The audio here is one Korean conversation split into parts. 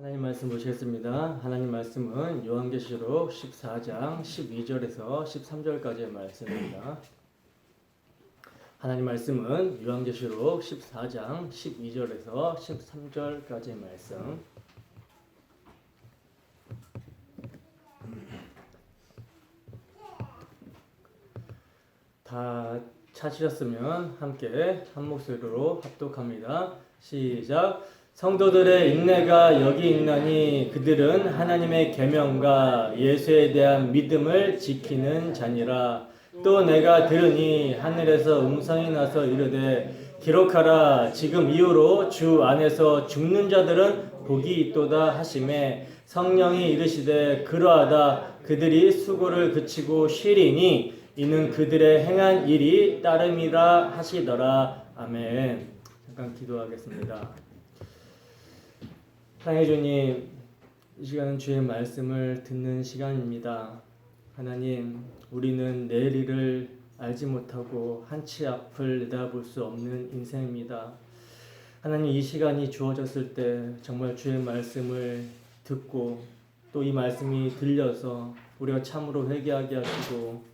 하나님 말씀 보시겠습니다. 하나님 말씀은 요한계시록 14장 12절에서 13절까지의 말씀입니다. 하나님 말씀은 요한계시록 14장 12절에서 13절까지의 말씀. 다 찾으셨으면 함께 한 목소리로 합독합니다. 시작. 성도들의 인내가 여기 있나니 그들은 하나님의 계명과 예수에 대한 믿음을 지키는 자니라. 또 내가 들으니 하늘에서 음성이 나서 이르되 기록하라. 지금 이후로 주 안에서 죽는 자들은 복이 있도다 하시매 성령이 이르시되 그러하다. 그들이 수고를 그치고 쉬리니 이는 그들의 행한 일이 따름이라 하시더라. 아멘. 잠깐 기도하겠습니다. 사랑해 주님, 이 시간은 주의 말씀을 듣는 시간입니다. 하나님, 우리는 내일을 알지 못하고 한치 앞을 내다볼 수 없는 인생입니다. 하나님, 이 시간이 주어졌을 때 정말 주의 말씀을 듣고 또 이 말씀이 들려서 우리가 참으로 회개하게 하시고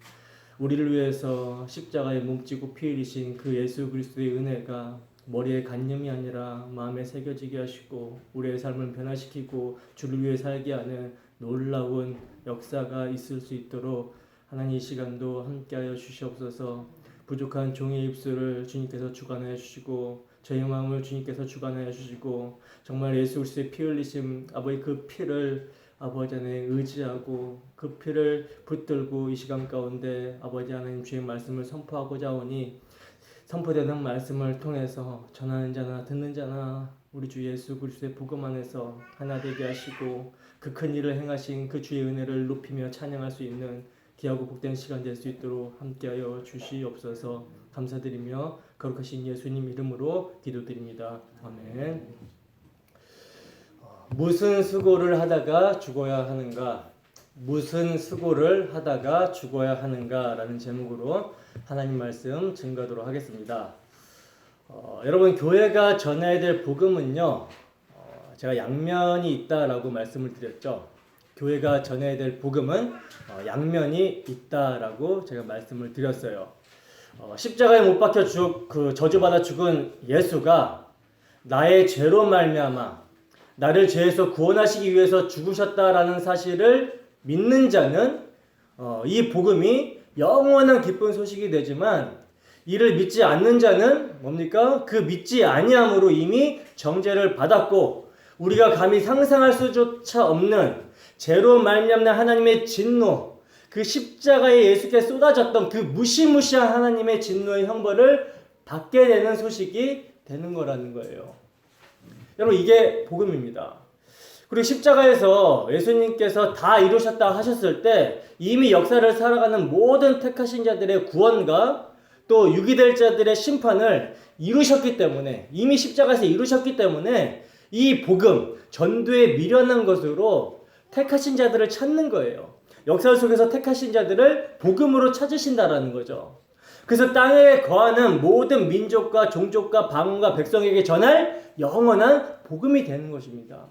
우리를 위해서 십자가에 몸지고 피 흘리신 그 예수 그리스도의 은혜가 머리에 간념이 아니라 마음에 새겨지게 하시고 우리의 삶을 변화시키고 주를 위해 살게 하는 놀라운 역사가 있을 수 있도록 하나님 이 시간도 함께하여 주시옵소서. 부족한 종의 입술을 주님께서 주관하여 주시고 저희 마음을 주님께서 주관하여 주시고 정말 예수 그리스도의 피 흘리심 아버지 그 피를 아버지 안에 의지하고 그 피를 붙들고 이 시간 가운데 아버지 하나님 주의 말씀을 선포하고자 하오니 선포되는 말씀을 통해서 전하는 자나 듣는 자나 우리 주 예수 그리스도의 복음 안에서 하나 되게 하시고 그 큰 일을 행하신 그 주의 은혜를 높이며 찬양할 수 있는 귀하고 복된 시간 될 수 있도록 함께하여 주시옵소서. 감사드리며 거룩하신 예수님 이름으로 기도드립니다. 아멘. 무슨 수고를 하다가 죽어야 하는가? 무슨 수고를 하다가 죽어야 하는가? 라는 제목으로 하나님 말씀 증거하도록 하겠습니다. 여러분, 교회가 전해야 될 복음은요, 제가 양면이 있다라고 말씀을 드렸죠. 교회가 전해야 될 복음은 양면이 있다라고 제가 말씀을 드렸어요. 십자가에 못 박혀 저주받아 죽은 예수가 나의 죄로 말미암아 나를 죄에서 구원하시기 위해서 죽으셨다라는 사실을 믿는 자는 이 복음이 영원한 기쁜 소식이 되지만 이를 믿지 않는 자는 뭡니까? 그 믿지 아니함으로 이미 정죄를 받았고 우리가 감히 상상할 수조차 없는 죄로 말미암는 하나님의 진노, 그 십자가에 예수께 쏟아졌던 그 무시무시한 하나님의 진노의 형벌을 받게 되는 소식이 되는 거라는 거예요. 여러분, 이게 복음입니다. 그리고 십자가에서 예수님께서 다 이루셨다 하셨을 때 이미 역사를 살아가는 모든 택하신 자들의 구원과 또 유기될 자들의 심판을 이루셨기 때문에 이미 십자가에서 이루셨기 때문에 이 복음, 전도에 미련한 것으로 택하신 자들을 찾는 거예요. 역사 속에서 택하신 자들을 복음으로 찾으신다라는 거죠. 그래서 땅에 거하는 모든 민족과 종족과 방언과 백성에게 전할 영원한 복음이 되는 것입니다.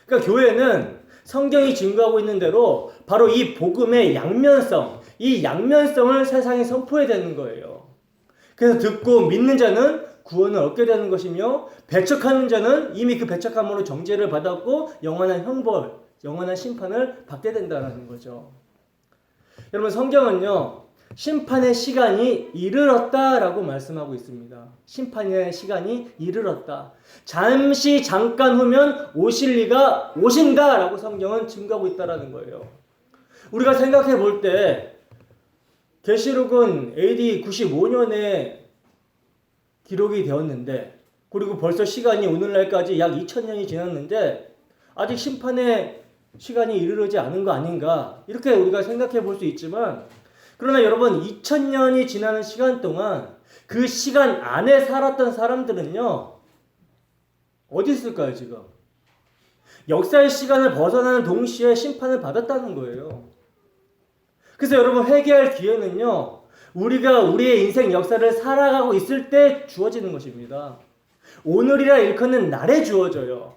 그러니까 교회는 성경이 증거하고 있는 대로 바로 이 복음의 양면성, 이 양면성을 세상에 선포해야 되는 거예요. 그래서 듣고 믿는 자는 구원을 얻게 되는 것이며 배척하는 자는 이미 그 배척함으로 정죄를 받았고 영원한 형벌, 영원한 심판을 받게 된다는 거죠. 여러분, 성경은요, 심판의 시간이 이르렀다라고 말씀하고 있습니다. 심판의 시간이 이르렀다. 잠깐 후면 오실 이가 오신다라고 성경은 증거하고 있다라는 거예요. 우리가 생각해 볼 때 계시록은 AD 95년에 기록이 되었는데 그리고 벌써 시간이 오늘날까지 약 2000년이 지났는데 아직 심판의 시간이 이르르지 않은 거 아닌가 이렇게 우리가 생각해 볼 수 있지만 그러나 여러분 2000년이 지나는 시간 동안 그 시간 안에 살았던 사람들은요 어디 있을까요 지금? 역사의 시간을 벗어나는 동시에 심판을 받았다는 거예요. 그래서 여러분 회개할 기회는요 우리가 우리의 인생 역사를 살아가고 있을 때 주어지는 것입니다. 오늘이라 일컫는 날에 주어져요.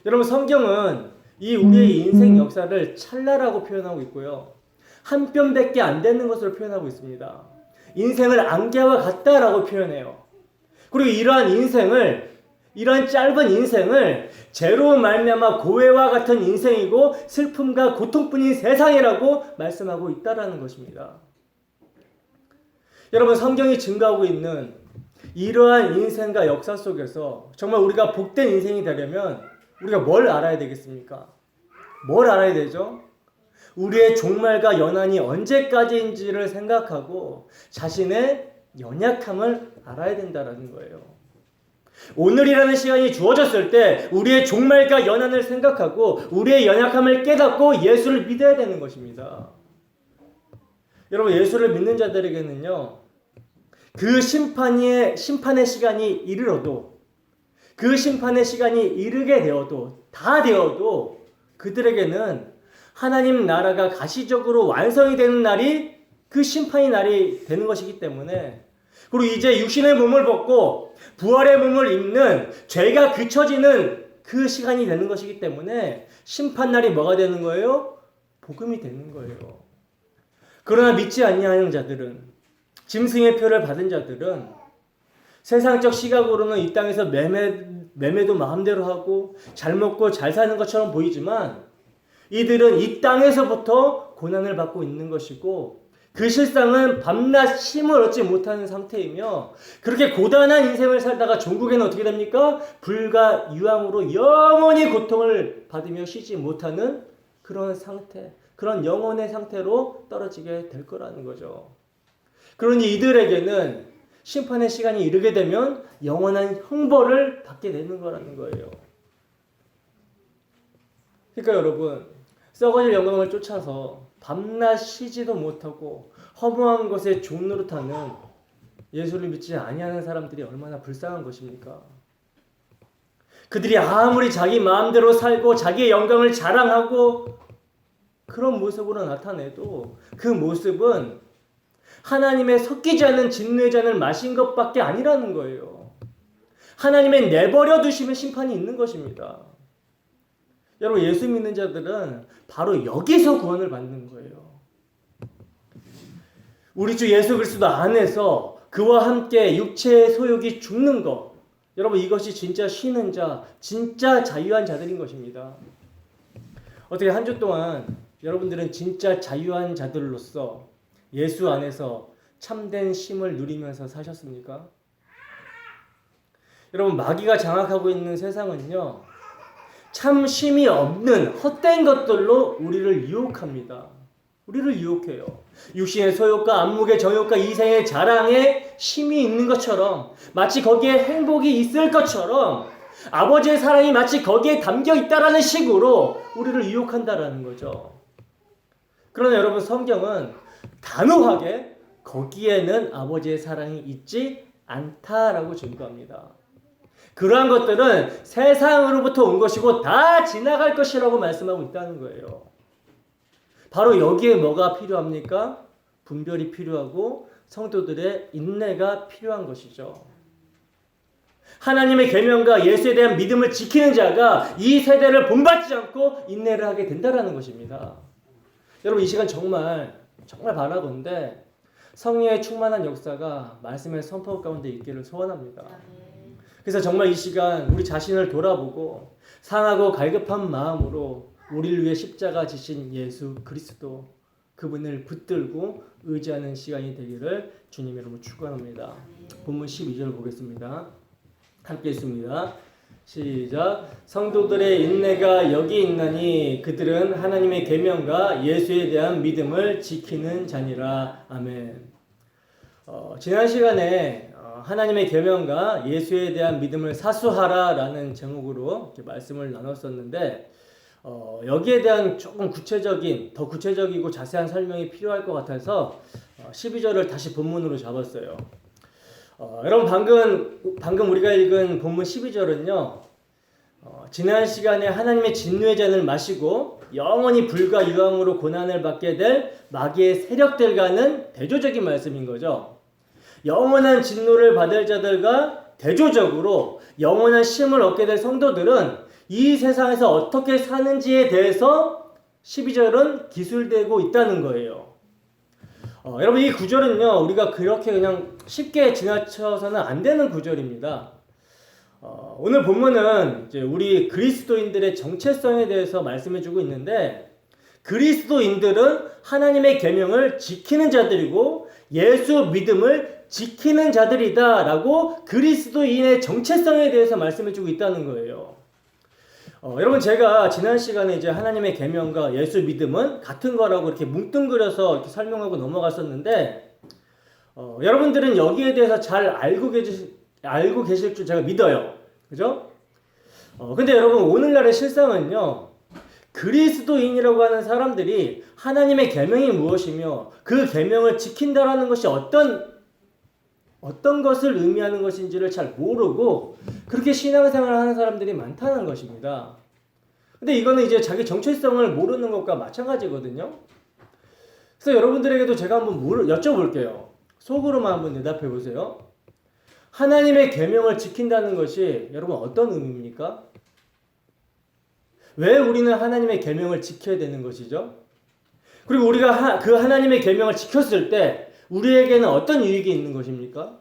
여러분 성경은 이 우리의 인생 역사를 찰나라고 표현하고 있고요. 한 뼘밖에 안 되는 것으로 표현하고 있습니다. 인생을 안개와 같다라고 표현해요. 그리고 이러한 짧은 인생을 죄로 말미암아 고해와 같은 인생이고 슬픔과 고통뿐인 세상이라고 말씀하고 있다라는 것입니다. 여러분 성경이 증거하고 있는 이러한 인생과 역사 속에서 정말 우리가 복된 인생이 되려면 우리가 뭘 알아야 되겠습니까? 뭘 알아야 되죠? 우리의 종말과 연한이 언제까지인지를 생각하고 자신의 연약함을 알아야 된다는 거예요. 오늘이라는 시간이 주어졌을 때 우리의 종말과 연한을 생각하고 우리의 연약함을 깨닫고 예수를 믿어야 되는 것입니다. 여러분 예수를 믿는 자들에게는요. 그 심판의 시간이 이르러도 그 심판의 시간이 이르게 되어도 다 되어도 그들에게는 하나님 나라가 가시적으로 완성이 되는 날이 그 심판의 날이 되는 것이기 때문에 그리고 이제 육신의 몸을 벗고 부활의 몸을 입는 죄가 그쳐지는 그 시간이 되는 것이기 때문에 심판날이 뭐가 되는 거예요? 복음이 되는 거예요. 그러나 믿지 아니하는 자들은 짐승의 표를 받은 자들은 세상적 시각으로는 이 땅에서 매매도 마음대로 하고 잘 먹고 잘 사는 것처럼 보이지만 이들은 이 땅에서부터 고난을 받고 있는 것이고 그 실상은 밤낮 쉼을 얻지 못하는 상태이며 그렇게 고단한 인생을 살다가 종국에는 어떻게 됩니까? 불과 유황으로 영원히 고통을 받으며 쉬지 못하는 그런 상태, 그런 영혼의 상태로 떨어지게 될 거라는 거죠. 그러니 이들에게는 심판의 시간이 이르게 되면 영원한 형벌을 받게 되는 거라는 거예요. 그러니까 여러분 썩어질 영광을 쫓아서 밤낮 쉬지도 못하고 허무한 것에 종노릇하는 예수를 믿지 아니하는 사람들이 얼마나 불쌍한 것입니까? 그들이 아무리 자기 마음대로 살고 자기의 영광을 자랑하고 그런 모습으로 나타내도 그 모습은 하나님의 섞이지 않는 진노의 잔을 마신 것밖에 아니라는 거예요. 하나님의 내버려 두시면 심판이 있는 것입니다. 여러분 예수 믿는 자들은 바로 여기서 구원을 받는 거예요. 우리 주 예수 그리스도 안에서 그와 함께 육체의 소욕이 죽는 것. 여러분 이것이 진짜 쉬는 자, 진짜 자유한 자들인 것입니다. 어떻게 한 주 동안 여러분들은 진짜 자유한 자들로서 예수 안에서 참된 쉼을 누리면서 사셨습니까? 여러분 마귀가 장악하고 있는 세상은요. 참 쉼이 없는 헛된 것들로 우리를 유혹합니다. 우리를 유혹해요. 육신의 소욕과 안목의 정욕과 이생의 자랑에 쉼이 있는 것처럼 마치 거기에 행복이 있을 것처럼 아버지의 사랑이 마치 거기에 담겨 있다라는 식으로 우리를 유혹한다라는 거죠. 그러나 여러분 성경은 단호하게 거기에는 아버지의 사랑이 있지 않다라고 증거합니다. 그러한 것들은 세상으로부터 온 것이고 다 지나갈 것이라고 말씀하고 있다는 거예요. 바로 여기에 뭐가 필요합니까? 분별이 필요하고 성도들의 인내가 필요한 것이죠. 하나님의 계명과 예수에 대한 믿음을 지키는 자가 이 세대를 본받지 않고 인내를 하게 된다는 것입니다. 여러분 이 시간 정말 바라건대 성령의 충만한 역사가 말씀의 선포 가운데 있기를 소원합니다. 그래서 정말 이 시간 우리 자신을 돌아보고 상하고 갈급한 마음으로 우리를 위해 십자가 지신 예수 그리스도 그분을 붙들고 의지하는 시간이 되기를 주님 이름으로 축원합니다. 본문 12절 보겠습니다. 함께 읽습니다. 시작. 성도들의 인내가 여기 있나니 그들은 하나님의 계명과 예수에 대한 믿음을 지키는 자니라. 아멘. 지난 시간에 하나님의 계명과 예수에 대한 믿음을 사수하라라는 제목으로 이렇게 말씀을 나눴었는데 여기에 대한 조금 더 구체적이고 자세한 설명이 필요할 것 같아서 12절을 다시 본문으로 잡았어요. 여러분 방금 우리가 읽은 본문 12절은요. 지난 시간에 하나님의 진노의 잔을 마시고 영원히 불과 유황으로 고난을 받게 될 마귀의 세력들과는 대조적인 말씀인 거죠. 영원한 진노를 받을 자들과 대조적으로 영원한 쉼을 얻게 될 성도들은 이 세상에서 어떻게 사는지에 대해서 12절은 기술되고 있다는 거예요. 여러분 이 구절은요 우리가 그렇게 그냥 쉽게 지나쳐서는 안 되는 구절입니다. 오늘 본문은 이제 우리 그리스도인들의 정체성에 대해서 말씀해주고 있는데 그리스도인들은 하나님의 계명을 지키는 자들이고 예수 믿음을 지키는 자들이다라고 그리스도인의 정체성에 대해서 말씀해주고 있다는 거예요. 여러분 제가 지난 시간에 이제 하나님의 계명과 예수 믿음은 같은 거라고 이렇게 뭉뚱그려서 이렇게 설명하고 넘어갔었는데 여러분들은 여기에 대해서 잘 알고 계실 줄 제가 믿어요. 그죠? 근데 여러분 오늘날의 실상은요. 그리스도인이라고 하는 사람들이 하나님의 계명이 무엇이며 그 계명을 지킨다라는 것이 어떤 것을 의미하는 것인지를 잘 모르고 그렇게 신앙생활을 하는 사람들이 많다는 것입니다. 근데 이거는 이제 자기 정체성을 모르는 것과 마찬가지거든요. 그래서 여러분들에게도 제가 한번 여쭤볼게요. 속으로만 한번 대답해 보세요. 하나님의 계명을 지킨다는 것이 여러분 어떤 의미입니까? 왜 우리는 하나님의 계명을 지켜야 되는 것이죠? 그리고 우리가 그 하나님의 계명을 지켰을 때 우리에게는 어떤 유익이 있는 것입니까?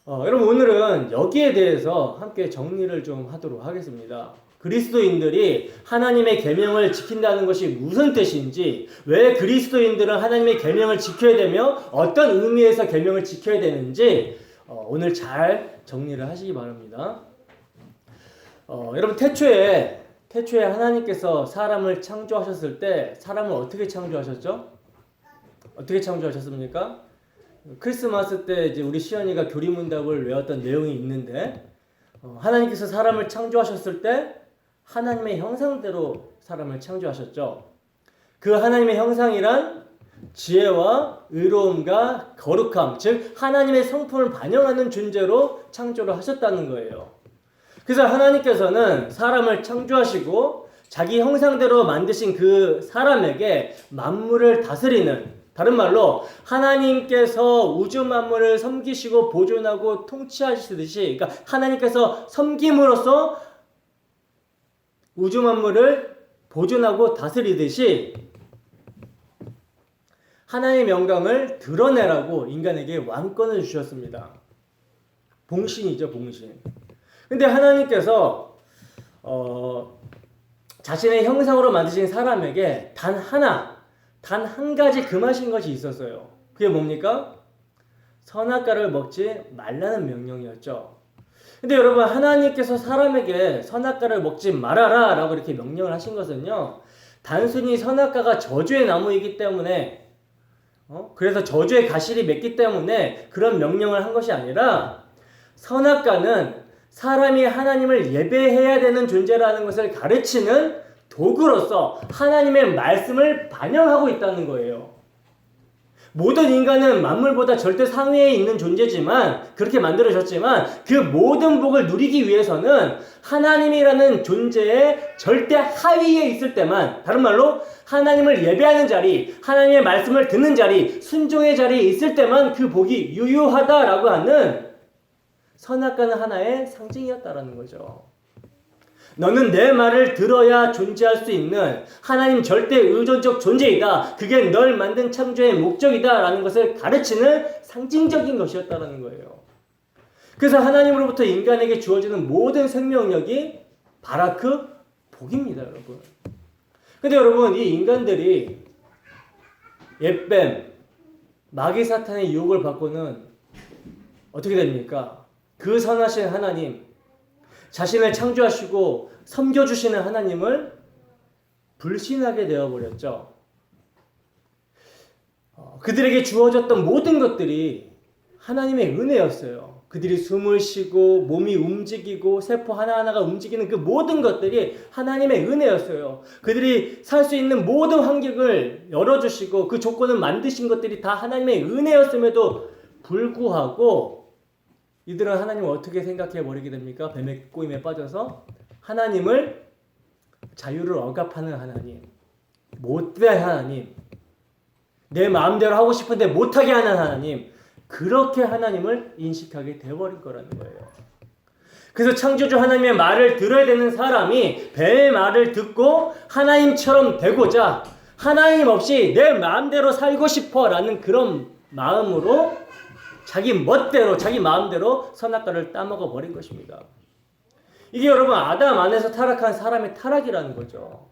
여러분 오늘은 여기에 대해서 함께 정리를 좀 하도록 하겠습니다. 그리스도인들이 하나님의 계명을 지킨다는 것이 무슨 뜻인지, 왜 그리스도인들은 하나님의 계명을 지켜야 되며 어떤 의미에서 계명을 지켜야 되는지 오늘 잘 정리를 하시기 바랍니다. 여러분 태초에 하나님께서 사람을 창조하셨을 때 사람을 어떻게 창조하셨죠? 어떻게 창조하셨습니까? 크리스마스 때 이제 우리 시연이가 교리문답을 외웠던 내용이 있는데 하나님께서 사람을 창조하셨을 때 하나님의 형상대로 사람을 창조하셨죠. 그 하나님의 형상이란 지혜와 의로움과 거룩함, 즉 하나님의 성품을 반영하는 존재로 창조를 하셨다는 거예요. 그래서 하나님께서는 사람을 창조하시고 자기 형상대로 만드신 그 사람에게 만물을 다스리는, 다른 말로 하나님께서 우주 만물을 섬기시고 보존하고 통치하시듯이, 그러니까 하나님께서 섬김으로써 우주 만물을 보존하고 다스리듯이 하나님의 영광을 드러내라고 인간에게 왕권을 주셨습니다. 봉신이죠, 봉신. 근데 하나님께서 자신의 형상으로 만드신 사람에게 단 한 가지 금하신 것이 있었어요. 그게 뭡니까? 선악과를 먹지 말라는 명령이었죠. 근데 여러분 하나님께서 사람에게 선악과를 먹지 말아라 라고 이렇게 명령을 하신 것은요, 단순히 선악과가 저주의 나무이기 때문에 그래서 저주의 가시를 맺기 때문에 그런 명령을 한 것이 아니라, 선악과는 사람이 하나님을 예배해야 되는 존재라는 것을 가르치는 도구로서 하나님의 말씀을 반영하고 있다는 거예요. 모든 인간은 만물보다 절대 상위에 있는 존재지만, 그렇게 만들어졌지만 그 모든 복을 누리기 위해서는 하나님이라는 존재의 절대 하위에 있을 때만, 다른 말로 하나님을 예배하는 자리, 하나님의 말씀을 듣는 자리, 순종의 자리에 있을 때만 그 복이 유효하다라고 하는 선악과는 하나의 상징이었다라는 거죠. 너는 내 말을 들어야 존재할 수 있는 하나님 절대 의존적 존재이다. 그게 널 만든 창조의 목적이다 라는 것을 가르치는 상징적인 것이었다는 거예요. 그래서 하나님으로부터 인간에게 주어지는 모든 생명력이 바라크 복입니다, 여러분. 근데 여러분, 이 인간들이 옛뱀, 마귀 사탄의 유혹을 받고는 어떻게 됩니까? 그 선하신 하나님, 자신을 창조하시고 섬겨주시는 하나님을 불신하게 되어버렸죠. 그들에게 주어졌던 모든 것들이 하나님의 은혜였어요. 그들이 숨을 쉬고 몸이 움직이고 세포 하나하나가 움직이는 그 모든 것들이 하나님의 은혜였어요. 그들이 살 수 있는 모든 환경을 열어주시고 그 조건을 만드신 것들이 다 하나님의 은혜였음에도 불구하고 이들은 하나님을 어떻게 생각해 버리게 됩니까? 뱀의 꼬임에 빠져서 하나님을 자유를 억압하는 하나님, 못된 하나님, 내 마음대로 하고 싶은데 못하게 하는 하나님, 그렇게 하나님을 인식하게 되어버린 거라는 거예요. 그래서 창조주 하나님의 말을 들어야 되는 사람이 뱀의 말을 듣고 하나님처럼 되고자 하나님 없이 내 마음대로 살고 싶어 라는 그런 마음으로 자기 멋대로 자기 마음대로 선악과를 따먹어 버린 것입니다. 이게 여러분 아담 안에서 타락한 사람의 타락이라는 거죠.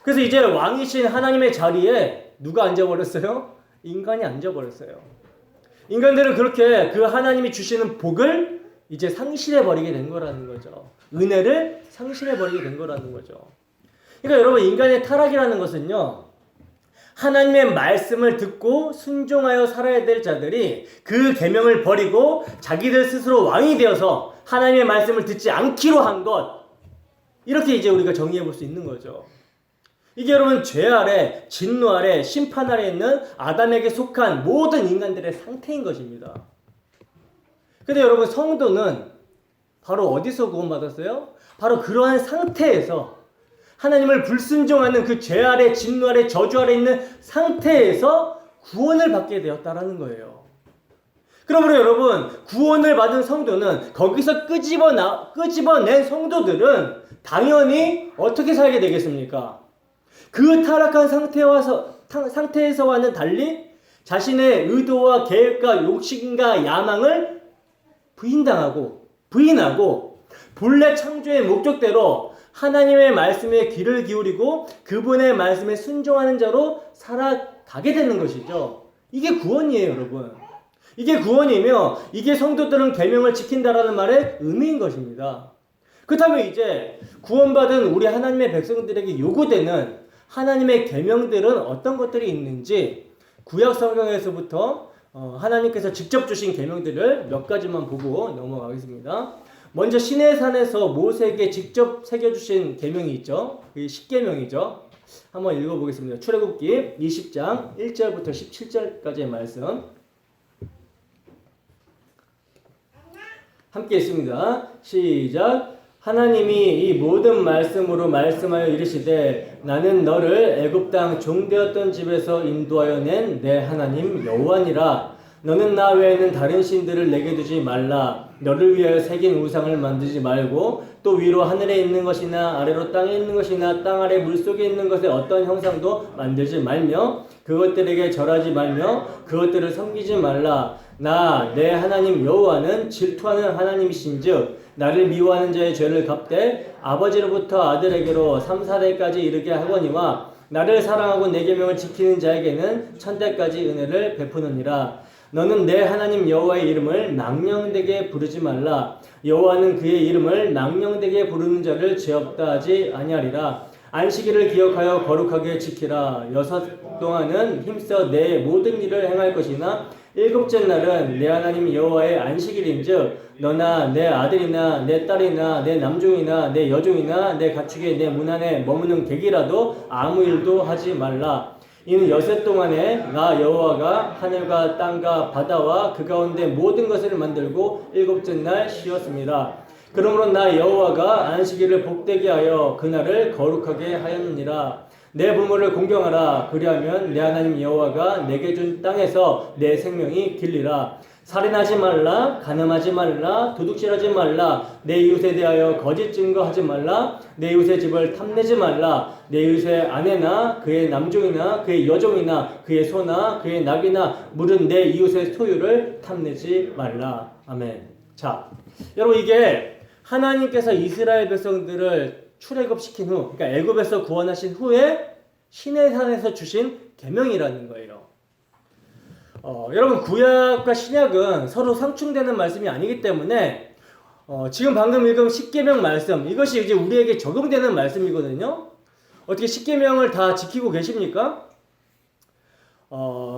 그래서 이제 왕이신 하나님의 자리에 누가 앉아버렸어요? 인간이 앉아버렸어요. 인간들은 그렇게 그 하나님이 주시는 복을 이제 상실해버리게 된 거라는 거죠. 은혜를 상실해버리게 된 거라는 거죠. 그러니까 여러분 인간의 타락이라는 것은요. 하나님의 말씀을 듣고 순종하여 살아야 될 자들이 그 계명을 버리고 자기들 스스로 왕이 되어서 하나님의 말씀을 듣지 않기로 한 것. 이렇게 이제 우리가 정의해 볼 수 있는 거죠. 이게 여러분 죄 아래, 진노 아래, 심판 아래 있는 아담에게 속한 모든 인간들의 상태인 것입니다. 근데 여러분 성도는 바로 어디서 구원받았어요? 바로 그러한 상태에서 하나님을 불순종하는 그 죄 아래, 진노 아래, 저주 아래 있는 상태에서 구원을 받게 되었다라는 거예요. 그러므로 여러분 구원을 받은 성도는 거기서 끄집어낸 성도들은 당연히 어떻게 살게 되겠습니까? 그 타락한 상태에서와는 달리 자신의 의도와 계획과 욕심과 야망을 부인하고 본래 창조의 목적대로 하나님의 말씀에 귀를 기울이고 그분의 말씀에 순종하는 자로 살아가게 되는 것이죠. 이게 구원이에요, 여러분. 이게 구원이며 이게 성도들은 계명을 지킨다라는 말의 의미인 것입니다. 그렇다면 이제 구원받은 우리 하나님의 백성들에게 요구되는 하나님의 계명들은 어떤 것들이 있는지 구약 성경에서부터 하나님께서 직접 주신 계명들을 몇 가지만 보고 넘어가겠습니다. 먼저 시내산에서 모세에게 직접 새겨주신 계명이 있죠. 이 10계명이죠. 한번 읽어보겠습니다. 출애굽기 20장 1절부터 17절까지의 말씀 함께 읽습니다. 시작. 하나님이 이 모든 말씀으로 말씀하여 이르시되 나는 너를 애굽 땅 종되었던 집에서 인도하여 낸 내 하나님 여호와니라. 너는 나 외에는 다른 신들을 내게 두지 말라. 너를 위하여 새긴 우상을 만들지 말고 또 위로 하늘에 있는 것이나 아래로 땅에 있는 것이나 땅 아래 물속에 있는 것의 어떤 형상도 만들지 말며 그것들에게 절하지 말며 그것들을 섬기지 말라. 나 내 하나님 여호와는 질투하는 하나님이신즉 나를 미워하는 자의 죄를 갚되 아버지로부터 아들에게로 3, 4대까지 이르게 하거니와 나를 사랑하고 내 계명을 지키는 자에게는 천대까지 은혜를 베푸느니라. 너는 내 하나님 여호와의 이름을 망령되게 부르지 말라. 여호와는 그의 이름을 망령되게 부르는 자를 죄 없다 하지 아니하리라. 안식일을 기억하여 거룩하게 지키라. 6 동안은 힘써 내 모든 일을 행할 것이나 7째 날은 내 하나님 여호와의 안식일인즉 너나 내 아들이나 내 딸이나 내 남종이나 내 여종이나 내 가축이 내 문 안에 머무는 객이라도 아무 일도 하지 말라. 이는 6해 동안에 나 여호와가 하늘과 땅과 바다와 그 가운데 모든 것을 만들고 7째 날 쉬었습니다. 그러므로 나 여호와가 안식일을 복되게 하여 그날을 거룩하게 하였느니라. 내 부모를 공경하라. 그리하면 내 하나님 여호와가 내게 준 땅에서 내 생명이 길리라. 살인하지 말라. 간음하지 말라. 도둑질하지 말라. 내 이웃에 대하여 거짓 증거하지 말라. 내 이웃의 집을 탐내지 말라. 내 이웃의 아내나 그의 남종이나 그의 여종이나 그의 소나 그의 낙이나 물은 내 이웃의 소유를 탐내지 말라. 아멘. 자, 여러분 이게 하나님께서 이스라엘 백성들을 출애굽시킨 후, 그러니까 애굽에서 구원하신 후에 시내산에서 주신 계명이라는 거예요. 여러분 구약과 신약은 서로 상충되는 말씀이 아니기 때문에 지금 방금 읽은 10계명 말씀 이것이 이제 우리에게 적용되는 말씀이거든요. 어떻게 10계명을 다 지키고 계십니까?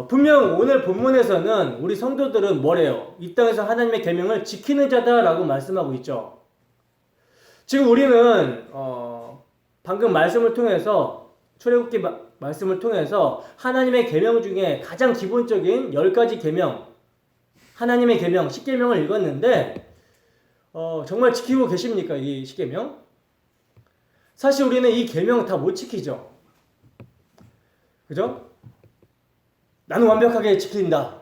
분명 오늘 본문에서는 우리 성도들은 뭐래요? 이 땅에서 하나님의 계명을 지키는 자다라고 말씀하고 있죠. 지금 우리는 방금 말씀을 통해서 출애굽기 말씀을 통해서 하나님의 계명 중에 가장 기본적인 10가지 계명, 하나님의 계명, 10계명을 읽었는데 정말 지키고 계십니까? 이 10계명? 사실 우리는 이 계명 다 못 지키죠. 그죠? 나는 완벽하게 지킨다.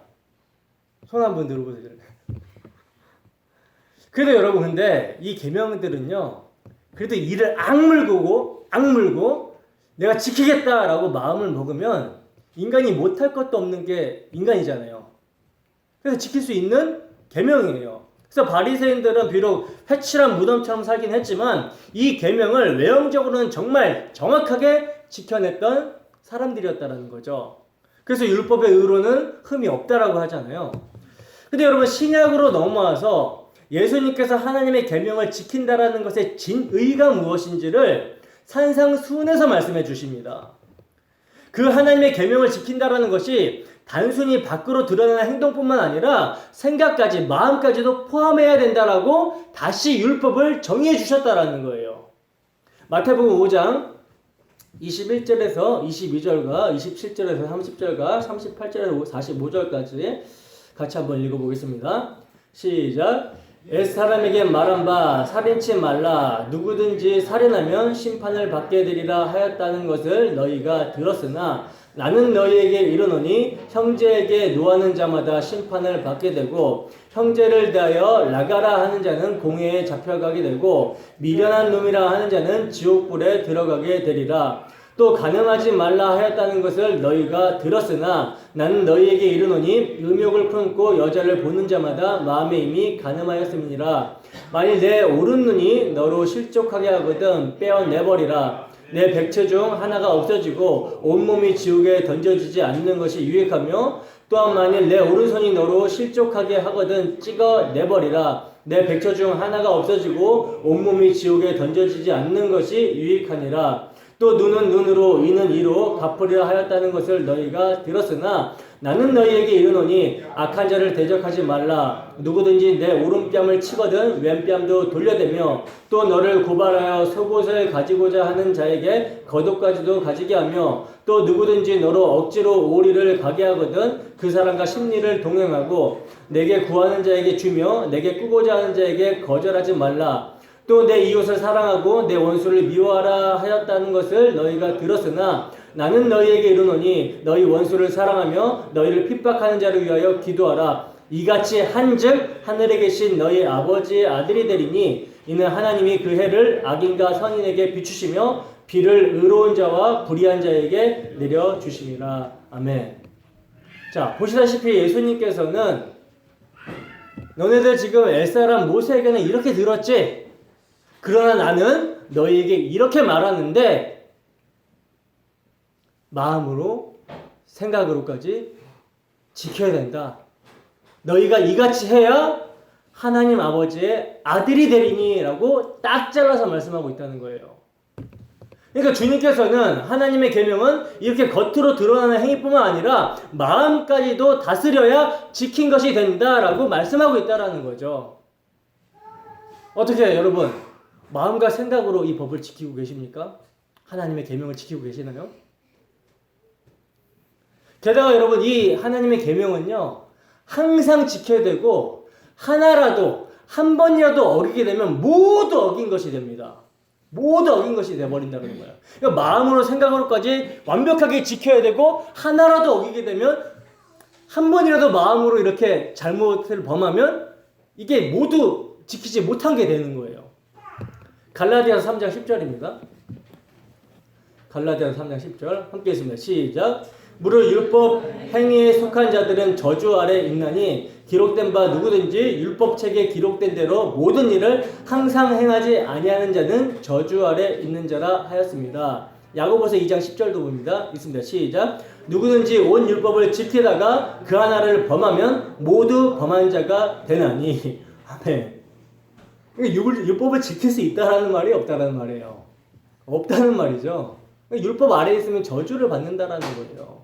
손 한번 들어보세요. 그래도 여러분, 근데 이 계명들은요, 그래도 이를 악물고 내가 지키겠다라고 마음을 먹으면 인간이 못할 것도 없는 게 인간이잖아요. 그래서 지킬 수 있는 계명이에요. 그래서 바리새인들은 비록 회칠한 무덤처럼 살긴 했지만 이 계명을 외형적으로는 정말 정확하게 지켜냈던 사람들이었다라는 거죠. 그래서 율법의 의로는 흠이 없다라고 하잖아요. 근데 여러분, 신약으로 넘어와서 예수님께서 하나님의 계명을 지킨다라는 것의 진의가 무엇인지를 산상수훈에서 말씀해 주십니다. 그 하나님의 계명을 지킨다라는 것이 단순히 밖으로 드러나는 행동뿐만 아니라 생각까지, 마음까지도 포함해야 된다라고 다시 율법을 정의해 주셨다라는 거예요. 마태복음 5장 21절에서 22절과 27절에서 30절과 38절에서 45절까지 같이 한번 읽어보겠습니다. 시작. 옛사람에게 말한 바 살인치 말라. 누구든지 살인하면 심판을 받게 되리라 하였다는 것을 너희가 들었으나 나는 너희에게 이르노니 형제에게 노하는 자마다 심판을 받게 되고 형제를 대하여 나가라 하는 자는 공회에 잡혀가게 되고 미련한 놈이라 하는 자는 지옥불에 들어가게 되리라. 또 간음하지 말라 하였다는 것을 너희가 들었으나 나는 너희에게 이르노니 음욕을 품고 여자를 보는 자마다 마음에 이미 간음하였음이니라. 만일 내 오른 눈이 너로 실족하게 하거든 빼어내버리라. 내 백체 중 하나가 없어지고 온몸이 지옥에 던져지지 않는 것이 유익하며 또한 만일 내 오른손이 너로 실족하게 하거든 찍어내버리라. 내 백체 중 하나가 없어지고 온몸이 지옥에 던져지지 않는 것이 유익하니라. 또 눈은 눈으로 이는 이로 갚으려 하였다는 것을 너희가 들었으나 나는 너희에게 이르노니 악한 자를 대적하지 말라. 누구든지 내 오른뺨을 치거든 왼뺨도 돌려대며 또 너를 고발하여 속옷을 가지고자 하는 자에게 겉옷까지도 가지게 하며 또 누구든지 너로 억지로 오리를 가게 하거든 그 사람과 심리를 동행하고 내게 구하는 자에게 주며 내게 꾸고자 하는 자에게 거절하지 말라. 또 내 이웃을 사랑하고 내 원수를 미워하라 하였다는 것을 너희가 들었으나 나는 너희에게 이르노니 너희 원수를 사랑하며 너희를 핍박하는 자를 위하여 기도하라. 이같이 한즉 하늘에 계신 너희 아버지의 아들이 되리니 이는 하나님이 그 해를 악인과 선인에게 비추시며 비를 의로운 자와 불의한 자에게 내려주심이라. 아멘. 자, 보시다시피 예수님께서는 너네들 지금 엘사람 모세에게는 이렇게 들었지? 그러나 나는 너희에게 이렇게 말하는데 마음으로 생각으로까지 지켜야 된다. 너희가 이같이 해야 하나님 아버지의 아들이 되리니 라고 딱 잘라서 말씀하고 있다는 거예요. 그러니까 주님께서는 하나님의 계명은 이렇게 겉으로 드러나는 행위뿐만 아니라 마음까지도 다스려야 지킨 것이 된다라고 말씀하고 있다는 거죠. 어떻게 해요, 여러분? 마음과 생각으로 이 법을 지키고 계십니까? 하나님의 계명을 지키고 계시나요? 게다가 여러분, 이 하나님의 계명은요 항상 지켜야 되고 하나라도 한 번이라도 어기게 되면 모두 어긴 것이 됩니다. 모두 어긴 것이 돼버린다는 거예요. 그러니까 마음으로 생각으로까지 완벽하게 지켜야 되고 하나라도 어기게 되면 한 번이라도 마음으로 이렇게 잘못을 범하면 이게 모두 지키지 못한 게 되는 거예요. 갈라디아서 3장 10절입니다. 갈라디아서 3장 10절 함께 했습니다. 시작. 무릇 율법 행위에 속한 자들은 저주 아래 있나니 기록된 바 누구든지 율법책에 기록된 대로 모든 일을 항상 행하지 아니하는 자는 저주 아래 있는 자라 하였습니다. 야고보서 2장 10절도 봅니다. 있습니다. 시작. 누구든지 온 율법을 지키다가 그 하나를 범하면 모두 범한 자가 되나니. 아멘. 율법을 지킬 수 있다라는 말이 없다라는 말이에요. 없다는 말이죠. 율법 아래에 있으면 저주를 받는다라는 거예요.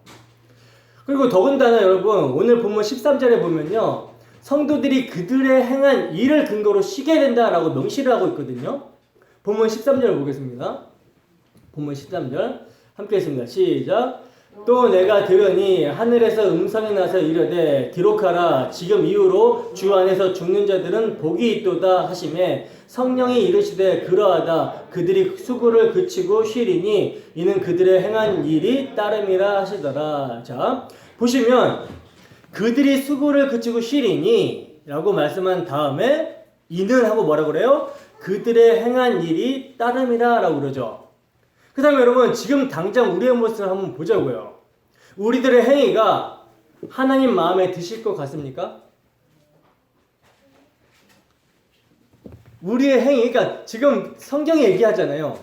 그리고 더군다나 여러분, 오늘 본문 13절에 보면요, 성도들이 그들의 행한 일을 근거로 쉬게 된다라고 명시를 하고 있거든요. 본문 13절 보겠습니다. 본문 13절 함께 했습니다. 시작. 또 내가 들으니 하늘에서 음성이 나서 이르되 기록하라. 지금 이후로 주 안에서 죽는 자들은 복이 있도다 하시매 성령이 이르시되 그러하다. 그들이 수고를 그치고 쉬리니 이는 그들의 행한 일이 따름이라 하시더라. 자, 보시면 그들이 수고를 그치고 쉬리니 라고 말씀한 다음에 이는 하고 뭐라 그래요? 그들의 행한 일이 따름이라 라고 그러죠. 그 다음에 여러분 지금 당장 우리의 모습을 한번 보자고요. 우리들의 행위가 하나님 마음에 드실 것 같습니까? 우리의 행위, 그러니까 지금 성경이 얘기하잖아요.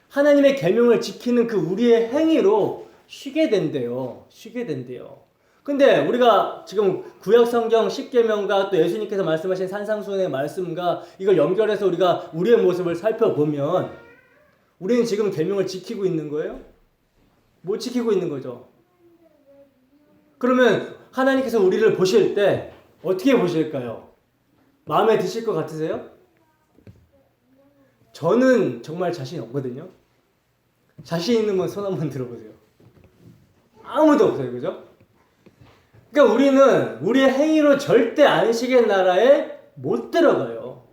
하나님의 계명을 지키는 그 우리의 행위로 쉬게 된대요. 쉬게 된대요. 근데 우리가 지금 구약 성경 10계명과 또 예수님께서 말씀하신 산상수훈의 말씀과 이걸 연결해서 우리가 우리의 모습을 살펴보면 우리는 지금 계명을 지키고 있는 거예요? 못 지키고 있는 거죠. 그러면 하나님께서 우리를 보실 때 어떻게 보실까요? 마음에 드실 것 같으세요? 저는 정말 자신 없거든요. 자신 있는 분 손 한번 들어보세요. 아무도 없어요. 그죠? 그러니까 우리는 우리의 행위로 절대 안식의 나라에 못 들어가요.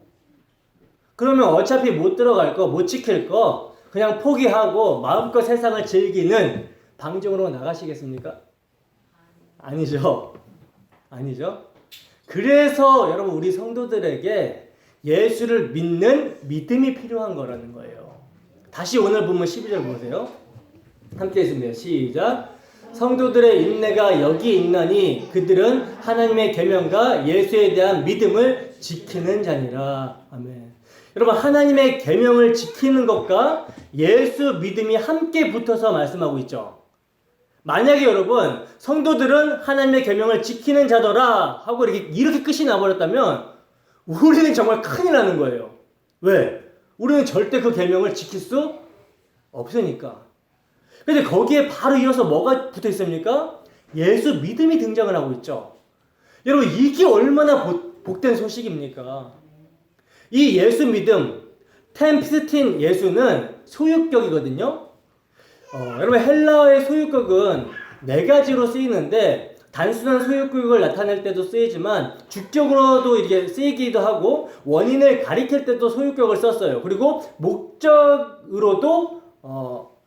그러면 어차피 못 들어갈 거, 못 지킬 거 그냥 포기하고 마음껏 세상을 즐기는 방종으로 나가시겠습니까? 아니죠. 아니죠. 그래서 여러분 우리 성도들에게 예수를 믿는 믿음이 필요한 거라는 거예요. 다시 오늘 보면 12절 보세요. 함께 있습니다. 시작. 성도들의 인내가 여기 있나니 그들은 하나님의 계명과 예수에 대한 믿음을 지키는 자니라. 아멘. 여러분 하나님의 계명을 지키는 것과 예수 믿음이 함께 붙어서 말씀하고 있죠. 만약에 여러분 성도들은 하나님의 계명을 지키는 자더라 하고 이렇게 끝이 나버렸다면 우리는 정말 큰일 나는 거예요. 왜? 우리는 절대 그 계명을 지킬 수 없으니까. 근데 거기에 바로 이어서 뭐가 붙어 있습니까? 예수 믿음이 등장을 하고 있죠. 여러분 이게 얼마나 복된 소식입니까? 이 예수 믿음, 템피스틴 예수는 소유격이거든요. 여러분 헬라어의 소유격은 네 가지로 쓰이는데 단순한 소유격을 나타낼 때도 쓰이지만 주격으로도 이렇게 쓰이기도 하고 원인을 가리킬 때도 소유격을 썼어요. 그리고 목적으로도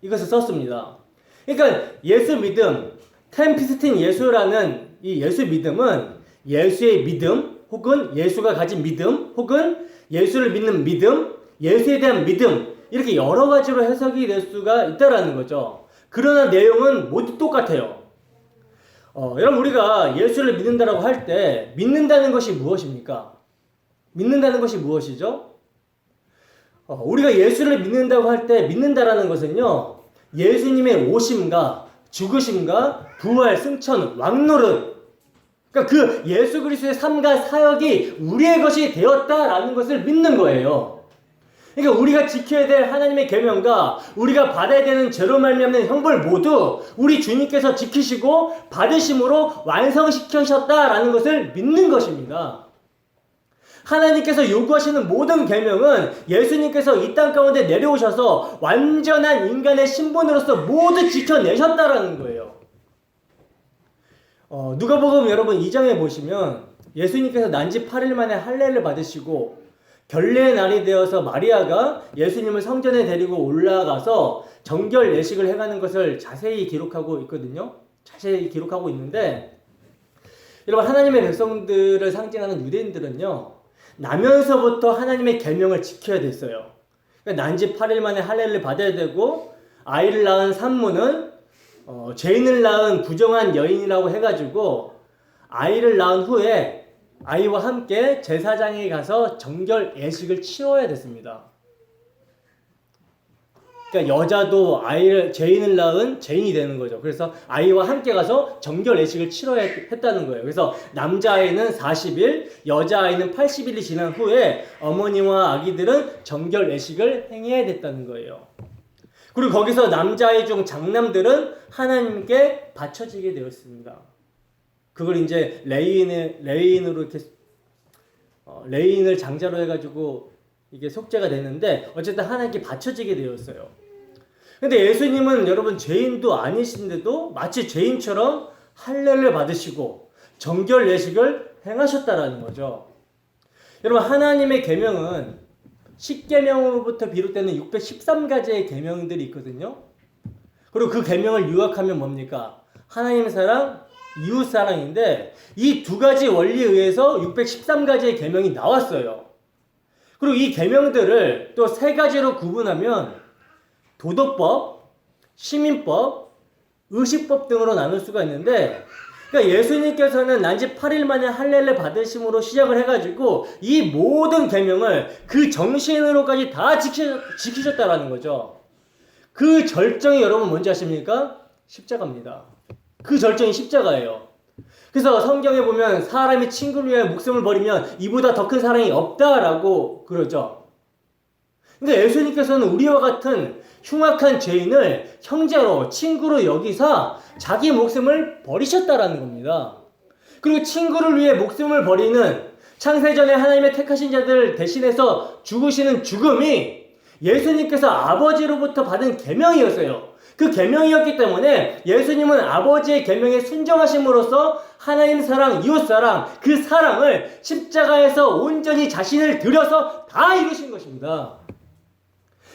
이것을 썼습니다. 그러니까 예수 믿음, 템피스틴 예수라는 이 예수 믿음은 예수의 믿음 혹은 예수가 가진 믿음 혹은 예수를 믿는 믿음, 예수에 대한 믿음 이렇게 여러 가지로 해석이 될 수가 있다라는 거죠. 그러나 내용은 모두 똑같아요. 여러분 우리가 예수를 믿는다라고 할 때 믿는다는 것이 무엇입니까? 믿는다는 것이 무엇이죠? 우리가 예수를 믿는다고 할 때 믿는다라는 것은요. 예수님의 오심과 죽으심과 부활, 승천, 왕노릇 그러니까 그 예수 그리스도의 삶과 사역이 우리의 것이 되었다라는 것을 믿는 거예요. 그러니까 우리가 지켜야 될 하나님의 계명과 우리가 받아야 되는 죄로 말미암는 형벌 모두 우리 주님께서 지키시고 받으심으로 완성시키셨다라는 것을 믿는 것입니다. 하나님께서 요구하시는 모든 계명은 예수님께서 이 땅 가운데 내려오셔서 완전한 인간의 신분으로서 모두 지켜내셨다라는 거예요. 누가복음 여러분 2장에 보시면 예수님께서 난지 8일 만에 할례를 받으시고 결례의 날이 되어서 마리아가 예수님을 성전에 데리고 올라가서 정결 예식을 행하는 것을 자세히 기록하고 있거든요. 자세히 기록하고 있는데 여러분 하나님의 백성들을 상징하는 유대인들은요. 나면서부터 하나님의 계명을 지켜야 됐어요. 그러니까 난지 8일 만에 할례를 받아야 되고 아이를 낳은 산모는 죄인을 낳은 부정한 여인이라고 해가지고 아이를 낳은 후에 아이와 함께 제사장에 가서 정결 예식을 치러야 됐습니다. 그러니까 여자도 죄인을 낳은 죄인이 되는 거죠. 그래서 아이와 함께 가서 정결 예식을 치러야 했다는 거예요. 그래서 남자아이는 40일, 여자아이는 80일이 지난 후에 어머니와 아기들은 정결 예식을 행해야 됐다는 거예요. 그리고 거기서 남자아이 중 장남들은 하나님께 바쳐지게 되었습니다. 그걸 이제 레인으로 이렇게 레인을 장자로 해가지고 이게 속죄가 되는데 어쨌든 하나님께 바쳐지게 되었어요. 근데 예수님은 여러분 죄인도 아니신데도 마치 죄인처럼 할례를 받으시고 정결 예식을 행하셨다라는 거죠. 여러분 하나님의 계명은 10계명으로부터 비롯되는 613가지의 계명들이 있거든요. 그리고 그 계명을 요약하면 뭡니까? 하나님의 사랑, 이웃 사랑인데 이 두 가지 원리에 의해서 613가지의 계명이 나왔어요. 그리고 이 계명들을 또 세 가지로 구분하면 도덕법, 시민법, 의식법 등으로 나눌 수가 있는데, 그러니까 예수님께서는 난지 8일 만에 할례를 받으심으로 시작을 해가지고 이 모든 계명을 그 정신으로까지 다 지키셨다라는 거죠. 그 절정이 여러분 뭔지 아십니까? 십자가입니다. 그 절정이 십자가예요. 그래서 성경에 보면 사람이 친구를 위해 목숨을 버리면 이보다 더 큰 사랑이 없다라고 그러죠. 그러니까 예수님께서는 우리와 같은 흉악한 죄인을 형제로 친구로 여기사 자기 목숨을 버리셨다라는 겁니다. 그리고 친구를 위해 목숨을 버리는 창세전에 하나님의 택하신 자들 대신해서 죽으시는 죽음이 예수님께서 아버지로부터 받은 계명이었어요. 그 계명이었기 때문에 예수님은 아버지의 계명에 순종하심으로써 하나님 사랑, 이웃 사랑, 그 사랑을 십자가에서 온전히 자신을 들여서 다 이루신 것입니다.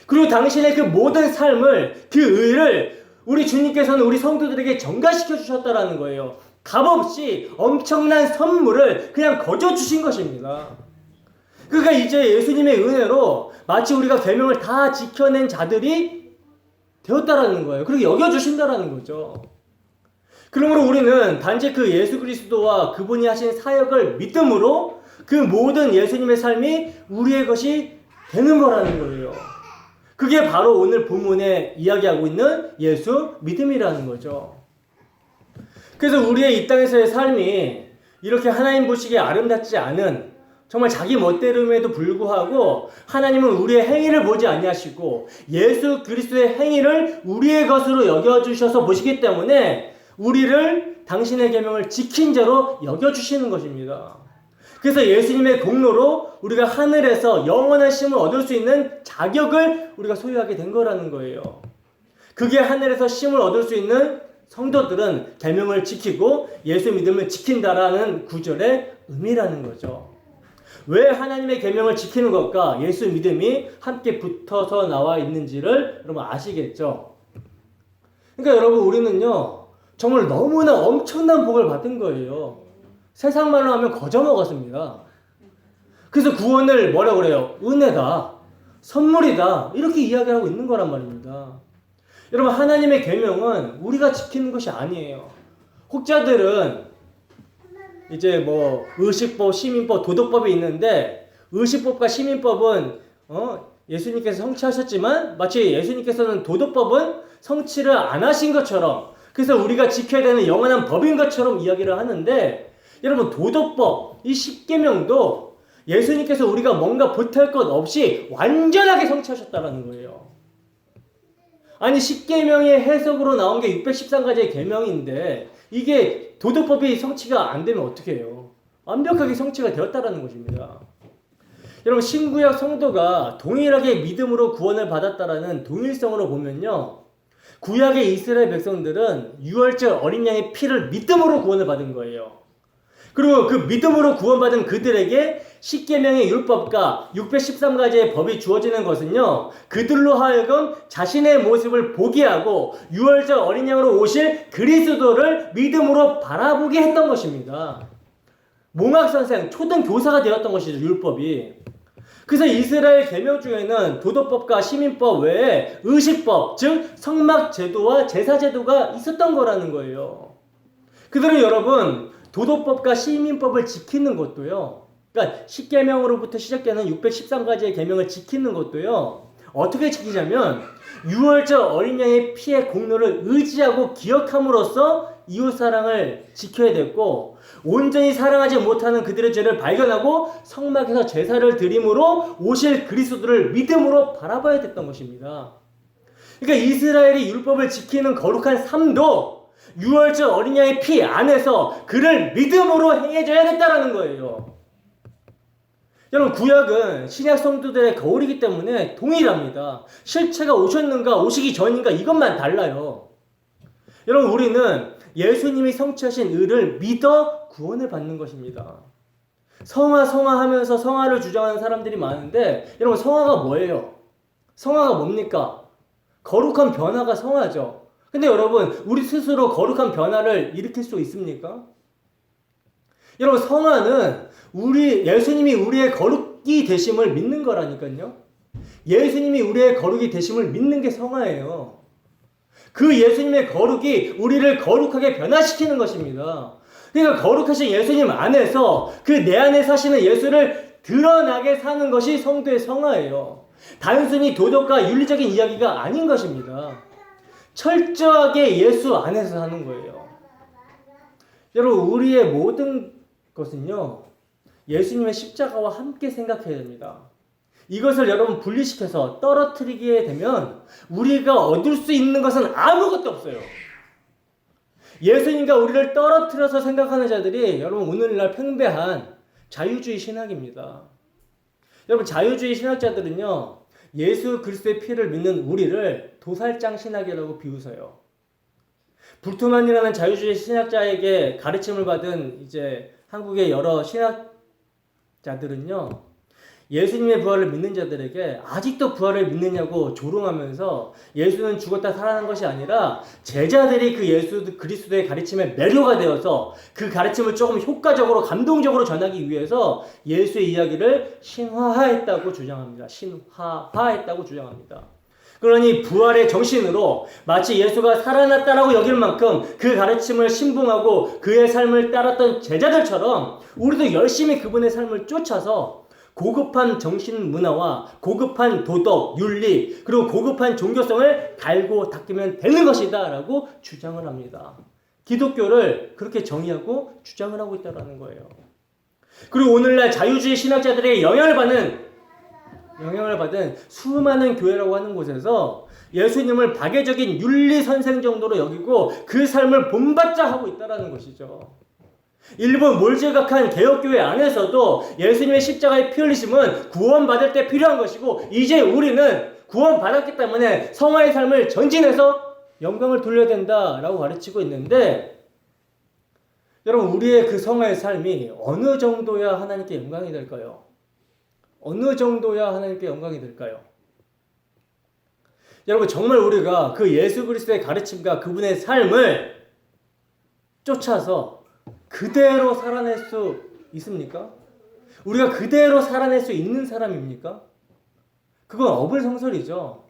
그리고 당신의 그 모든 삶을, 그 의를 우리 주님께서는 우리 성도들에게 전가시켜 주셨다라는 거예요. 값없이 엄청난 선물을 그냥 거저 주신 것입니다. 그러니까 이제 예수님의 은혜로 마치 우리가 계명을 다 지켜낸 자들이 되었다라는 거예요. 그리고 여겨주신다라는 거죠. 그러므로 우리는 단지 그 예수 그리스도와 그분이 하신 사역을 믿음으로 그 모든 예수님의 삶이 우리의 것이 되는 거라는 거예요. 그게 바로 오늘 본문에 이야기하고 있는 예수 믿음이라는 거죠. 그래서 우리의 이 땅에서의 삶이 이렇게 하나님 보시기에 아름답지 않은 정말 자기 멋대로임에도 불구하고 하나님은 우리의 행위를 보지 아니하시고 예수 그리스도의 행위를 우리의 것으로 여겨주셔서 보시기 때문에 우리를 당신의 계명을 지킨 자로 여겨주시는 것입니다. 그래서 예수님의 공로로 우리가 하늘에서 영원한 쉼을 얻을 수 있는 자격을 우리가 소유하게 된 거라는 거예요. 그게 하늘에서 쉼을 얻을 수 있는 성도들은 계명을 지키고 예수 믿음을 지킨다라는 구절의 의미라는 거죠. 왜 하나님의 계명을 지키는 것과 예수 믿음이 함께 붙어서 나와 있는지를 여러분 아시겠죠? 그러니까 여러분 우리는요 정말 너무나 엄청난 복을 받은 거예요. 세상 말로 하면 거저 먹었습니다. 그래서 구원을 뭐라고 그래요? 은혜다, 선물이다 이렇게 이야기하고 있는 거란 말입니다. 여러분 하나님의 계명은 우리가 지키는 것이 아니에요. 혹자들은 이제 뭐 의식법, 시민법, 도덕법이 있는데 의식법과 시민법은 예수님께서 성취하셨지만 마치 예수님께서는 도덕법은 성취를 안 하신 것처럼 그래서 우리가 지켜야 되는 영원한 법인 것처럼 이야기를 하는데 여러분 도덕법, 이 십계명도 예수님께서 우리가 뭔가 보탤 것 없이 완전하게 성취하셨다는 거예요. 아니 십계명의 해석으로 나온 게 613가지의 계명인데 이게 도덕법이 성취가 안 되면 어떻게 해요? 완벽하게 성취가 되었다는 것입니다. 여러분 신구약 성도가 동일하게 믿음으로 구원을 받았다라는 동일성으로 보면요. 구약의 이스라엘 백성들은 유월절 어린 양의 피를 믿음으로 구원을 받은 거예요. 그리고 그 믿음으로 구원받은 그들에게 십계명의 율법과 613가지의 법이 주어지는 것은요. 그들로 하여금 자신의 모습을 보게 하고 유월절 어린 양으로 오실 그리스도를 믿음으로 바라보게 했던 것입니다. 몽학선생, 초등교사가 되었던 것이죠. 율법이. 그래서 이스라엘 계명 중에는 도덕법과 시민법 외에 의식법, 즉 성막제도와 제사제도가 있었던 거라는 거예요. 그들은 여러분 도덕법과 시민법을 지키는 것도요. 그러니까 십계명으로부터 시작되는 613가지의 계명을 지키는 것도요. 어떻게 지키냐면 유월절 어린 양의 피의 공로를 의지하고 기억함으로써 이웃사랑을 지켜야 됐고 온전히 사랑하지 못하는 그들의 죄를 발견하고 성막에서 제사를 드림으로 오실 그리스도를 믿음으로 바라봐야 됐던 것입니다. 그러니까 이스라엘이 율법을 지키는 거룩한 삶도 유월절 어린 양의 피 안에서 그를 믿음으로 행해져야 됐다는 거예요. 여러분 구약은 신약 성도들의 거울이기 때문에 동일합니다. 실체가 오셨는가 오시기 전인가 이것만 달라요. 여러분 우리는 예수님이 성취하신 의를 믿어 구원을 받는 것입니다. 성화 하면서 성화를 주장하는 사람들이 많은데 여러분 성화가 뭐예요? 성화가 뭡니까? 거룩한 변화가 성화죠. 근데 여러분 우리 스스로 거룩한 변화를 일으킬 수 있습니까? 여러분, 성화는 예수님이 우리의 거룩이 되심을 믿는 거라니까요. 예수님이 우리의 거룩이 되심을 믿는 게 성화예요. 그 예수님의 거룩이 우리를 거룩하게 변화시키는 것입니다. 그러니까 거룩하신 예수님 안에서 그 내 안에 사시는 예수를 드러나게 사는 것이 성도의 성화예요. 단순히 도덕과 윤리적인 이야기가 아닌 것입니다. 철저하게 예수 안에서 사는 거예요. 여러분, 우리의 모든 것은요, 예수님의 십자가와 함께 생각해야 됩니다. 이것을 여러분 분리시켜서 떨어뜨리게 되면 우리가 얻을 수 있는 것은 아무것도 없어요. 예수님과 우리를 떨어뜨려서 생각하는 자들이 여러분 오늘날 팽배한 자유주의 신학입니다. 여러분, 자유주의 신학자들은요, 예수 그리스도의 피를 믿는 우리를 도살장 신학이라고 비웃어요. 불트만이라는 자유주의 신학자에게 가르침을 받은 이제 한국의 여러 신학자들은요, 예수님의 부활을 믿는 자들에게 아직도 부활을 믿느냐고 조롱하면서 예수는 죽었다 살아난 것이 아니라 제자들이 그 예수 그리스도의 가르침에 매료가 되어서 그 가르침을 조금 효과적으로 감동적으로 전하기 위해서 예수의 이야기를 신화화했다고 주장합니다. 신화화했다고 주장합니다. 그러니 부활의 정신으로 마치 예수가 살아났다라고 여길 만큼 그 가르침을 신봉하고 그의 삶을 따랐던 제자들처럼 우리도 열심히 그분의 삶을 쫓아서 고급한 정신 문화와 고급한 도덕, 윤리, 그리고 고급한 종교성을 갈고 닦으면 되는 것이다 라고 주장을 합니다. 기독교를 그렇게 정의하고 주장을 하고 있다는 거예요. 그리고 오늘날 자유주의 신학자들에게 영향을 받은 수많은 교회라고 하는 곳에서 예수님을 박애적인 윤리 선생 정도로 여기고 그 삶을 본받자 하고 있다는 것이죠. 일본 몰제각한 개혁교회 안에서도 예수님의 십자가의 피 흘리심은 구원받을 때 필요한 것이고 이제 우리는 구원받았기 때문에 성화의 삶을 전진해서 영광을 돌려야 된다라고 가르치고 있는데, 여러분, 우리의 그 성화의 삶이 어느 정도야 하나님께 영광이 될까요? 어느 정도야 하나님께 영광이 될까요? 여러분, 정말 우리가 그 예수 그리스도의 가르침과 그분의 삶을 쫓아서 그대로 살아낼 수 있습니까? 우리가 그대로 살아낼 수 있는 사람입니까? 그건 어불성설이죠.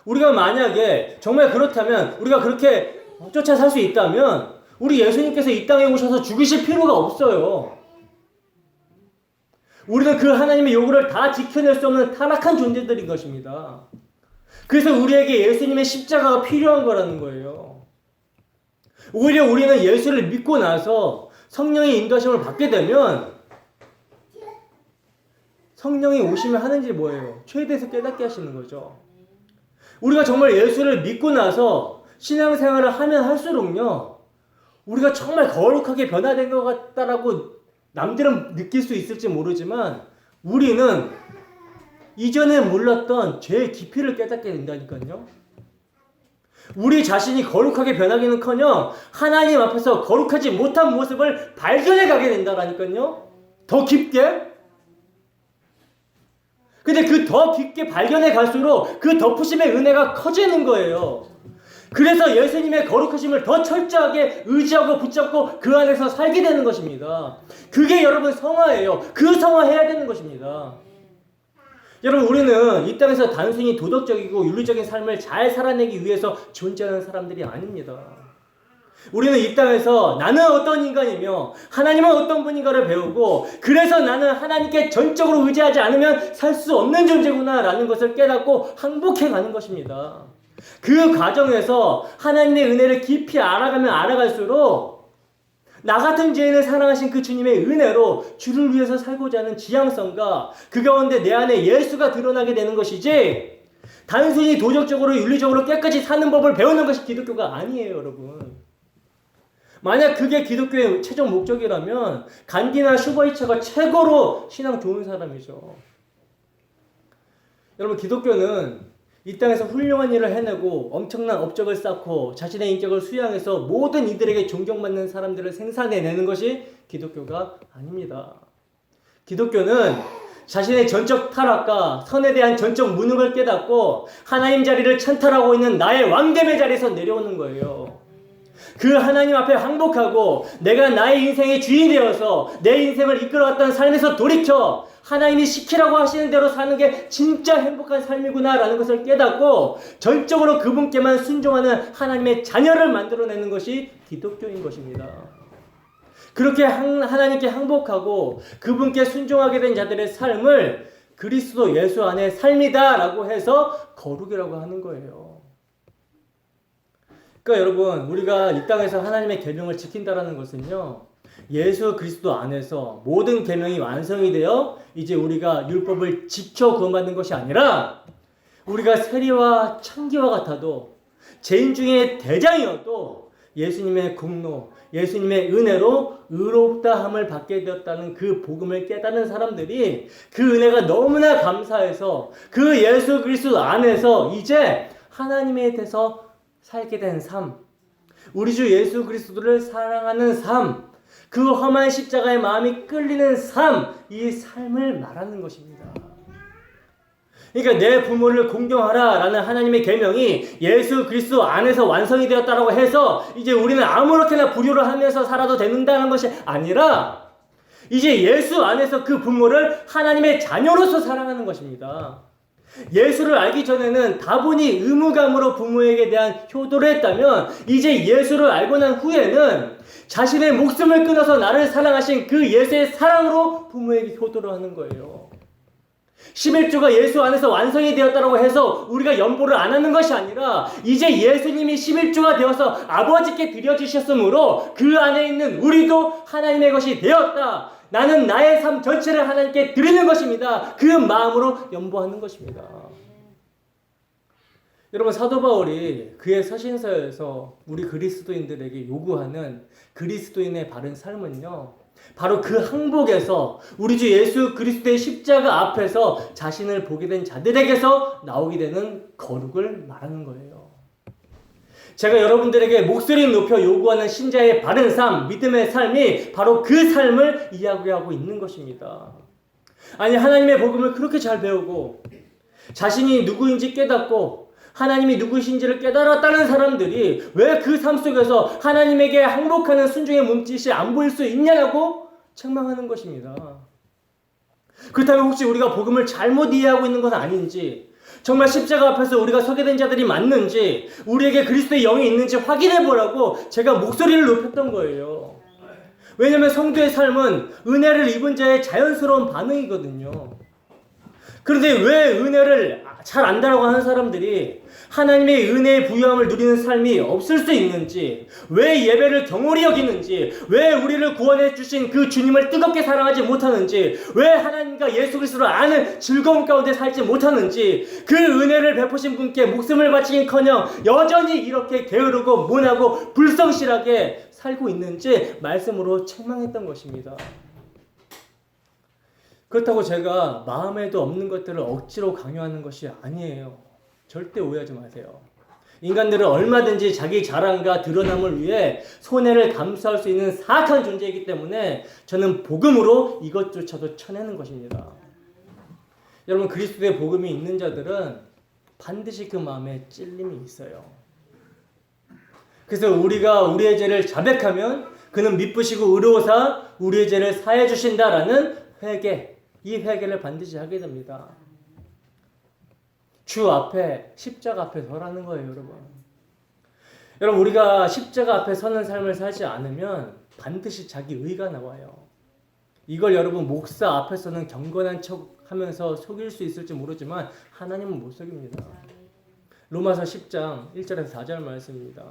우리가 만약에 정말 그렇다면, 우리가 그렇게 쫓아 살 수 있다면 우리 예수님께서 이 땅에 오셔서 죽으실 필요가 없어요. 우리는 그 하나님의 요구를 다 지켜낼 수 없는 타락한 존재들인 것입니다. 그래서 우리에게 예수님의 십자가가 필요한 거라는 거예요. 오히려 우리는 예수를 믿고 나서 성령의 인도하심을 받게 되면 성령이 오시면 하는 일 뭐예요? 최대에서 깨닫게 하시는 거죠. 우리가 정말 예수를 믿고 나서 신앙생활을 하면 할수록요, 우리가 정말 거룩하게 변화된 것 같다라고 남들은 느낄 수 있을지 모르지만 우리는 이전에 몰랐던 죄의 깊이를 깨닫게 된다니까요. 우리 자신이 거룩하게 변하기는커녕 하나님 앞에서 거룩하지 못한 모습을 발견해 가게 된다라니까요. 더 깊게. 근데 그 더 깊게 발견해 갈수록 그 덮으심의 은혜가 커지는 거예요. 그래서 예수님의 거룩하심을 더 철저하게 의지하고 붙잡고 그 안에서 살게 되는 것입니다. 그게 여러분 성화예요. 그 성화해야 되는 것입니다. 여러분, 우리는 이 땅에서 단순히 도덕적이고 윤리적인 삶을 잘 살아내기 위해서 존재하는 사람들이 아닙니다. 우리는 이 땅에서 나는 어떤 인간이며 하나님은 어떤 분인가를 배우고, 그래서 나는 하나님께 전적으로 의지하지 않으면 살 수 없는 존재구나 라는 것을 깨닫고 항복해 가는 것입니다. 그 과정에서 하나님의 은혜를 깊이 알아가면 알아갈수록 나 같은 죄인을 사랑하신 그 주님의 은혜로 주를 위해서 살고자 하는 지향성과 그 가운데 내 안에 예수가 드러나게 되는 것이지, 단순히 도덕적으로 윤리적으로 깨끗이 사는 법을 배우는 것이 기독교가 아니에요, 여러분. 만약 그게 기독교의 최종 목적이라면 간디나 슈버이처가 최고로 신앙 좋은 사람이죠. 여러분, 기독교는 이 땅에서 훌륭한 일을 해내고 엄청난 업적을 쌓고 자신의 인격을 수양해서 모든 이들에게 존경받는 사람들을 생산해내는 것이 기독교가 아닙니다. 기독교는 자신의 전적 타락과 선에 대한 전적 무능을 깨닫고 하나님 자리를 찬탈하고 있는 나의 왕됨의 자리에서 내려오는 거예요. 그 하나님 앞에 항복하고 내가 나의 인생의 주인이 되어서 내 인생을 이끌어갔던 삶에서 돌이켜 하나님이 시키라고 하시는 대로 사는 게 진짜 행복한 삶이구나라는 것을 깨닫고 전적으로 그분께만 순종하는 하나님의 자녀를 만들어내는 것이 기독교인 것입니다. 그렇게 하나님께 항복하고 그분께 순종하게 된 자들의 삶을 그리스도 예수 안에 삶이다라고 해서 거룩이라고 하는 거예요. 그러니까 여러분, 우리가 이 땅에서 하나님의 계명을 지킨다라는 것은요, 예수 그리스도 안에서 모든 계명이 완성이 되어 이제 우리가 율법을 지켜 구원받는 것이 아니라 우리가 세리와 창기와 같아도 죄인 중에 대장이어도 예수님의 공로, 예수님의 은혜로 의롭다함을 받게 되었다는 그 복음을 깨닫는 사람들이 그 은혜가 너무나 감사해서 그 예수 그리스도 안에서 이제 하나님에 대해서 살게 된 삶, 우리 주 예수 그리스도를 사랑하는 삶, 그 험한 십자가의 마음이 끌리는 삶, 이 삶을 말하는 것입니다. 그러니까 내 부모를 공경하라 라는 하나님의 계명이 예수 그리스도 안에서 완성이 되었다고 해서 이제 우리는 아무렇게나 불효를 하면서 살아도 된다는 것이 아니라 이제 예수 안에서 그 부모를 하나님의 자녀로서 사랑하는 것입니다. 예수를 알기 전에는 다분히 의무감으로 부모에게 대한 효도를 했다면 이제 예수를 알고 난 후에는 자신의 목숨을 끊어서 나를 사랑하신 그 예수의 사랑으로 부모에게 효도를 하는 거예요. 11조가 예수 안에서 완성이 되었다고 해서 우리가 연보를 안 하는 것이 아니라 이제 예수님이 11조가 되어서 아버지께 드려주셨으므로 그 안에 있는 우리도 하나님의 것이 되었다. 나는 나의 삶 전체를 하나님께 드리는 것입니다. 그 마음으로 연보하는 것입니다. 여러분, 사도 바울이 그의 서신서에서 우리 그리스도인들에게 요구하는 그리스도인의 바른 삶은요, 바로 그 항복에서 우리 주 예수 그리스도의 십자가 앞에서 자신을 보게 된 자들에게서 나오게 되는 거룩을 말하는 거예요. 제가 여러분들에게 목소리 높여 요구하는 신자의 바른 삶, 믿음의 삶이 바로 그 삶을 이야기하고 있는 것입니다. 아니, 하나님의 복음을 그렇게 잘 배우고 자신이 누구인지 깨닫고 하나님이 누구신지를 깨달았다는 사람들이 왜 그 삶 속에서 하나님에게 항복하는 순종의 몸짓이 안 보일 수 있냐고 책망하는 것입니다. 그렇다면 혹시 우리가 복음을 잘못 이해하고 있는 건 아닌지, 정말 십자가 앞에서 우리가 서게 된 자들이 맞는지, 우리에게 그리스도의 영이 있는지 확인해 보라고 제가 목소리를 높였던 거예요. 왜냐하면 성도의 삶은 은혜를 입은 자의 자연스러운 반응이거든요. 그런데 왜 은혜를 잘 안다라고 하는 사람들이 하나님의 은혜의 부유함을 누리는 삶이 없을 수 있는지, 왜 예배를 경홀히 여기는지, 왜 우리를 구원해 주신 그 주님을 뜨겁게 사랑하지 못하는지, 왜 하나님과 예수 그리스도를 아는 즐거움 가운데 살지 못하는지, 그 은혜를 베푸신 분께 목숨을 바치긴커녕 여전히 이렇게 게으르고 모나고 불성실하게 살고 있는지 말씀으로 책망했던 것입니다. 그렇다고 제가 마음에도 없는 것들을 억지로 강요하는 것이 아니에요. 절대 오해하지 마세요. 인간들은 얼마든지 자기 자랑과 드러남을 위해 손해를 감수할 수 있는 사악한 존재이기 때문에 저는 복음으로 이것조차도 쳐내는 것입니다. 여러분, 그리스도의 복음이 있는 자들은 반드시 그 마음에 찔림이 있어요. 그래서 우리가 우리의 죄를 자백하면 그는 미쁘시고 의로우사 우리의 죄를 사해 주신다라는 회개, 이 회개를 반드시 하게 됩니다. 주 앞에, 십자가 앞에 서라는 거예요, 여러분. 여러분, 우리가 십자가 앞에 서는 삶을 살지 않으면 반드시 자기 의가 나와요. 이걸 여러분 목사 앞에서는 경건한 척 하면서 속일 수 있을지 모르지만 하나님은 못 속입니다. 로마서 10장 1절에서 4절 말씀입니다.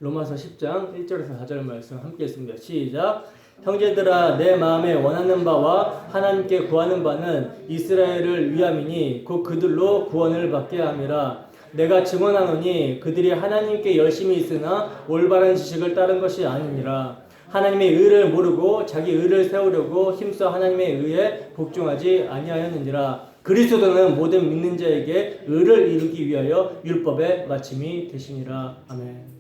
로마서 10장 1절에서 4절 말씀 함께 읽습니다. 시작. 형제들아, 내 마음에 원하는 바와 하나님께 구하는 바는 이스라엘을 위함이니 곧 그들로 구원을 받게 함이라. 내가 증언하노니 그들이 하나님께 열심히 있으나 올바른 지식을 따른 것이 아니니라. 하나님의 의를 모르고 자기 의를 세우려고 힘써 하나님의 의에 복종하지 아니하였느니라. 그리스도는 모든 믿는 자에게 의를 이루기 위하여 율법의 마침이 되시니라. 아멘.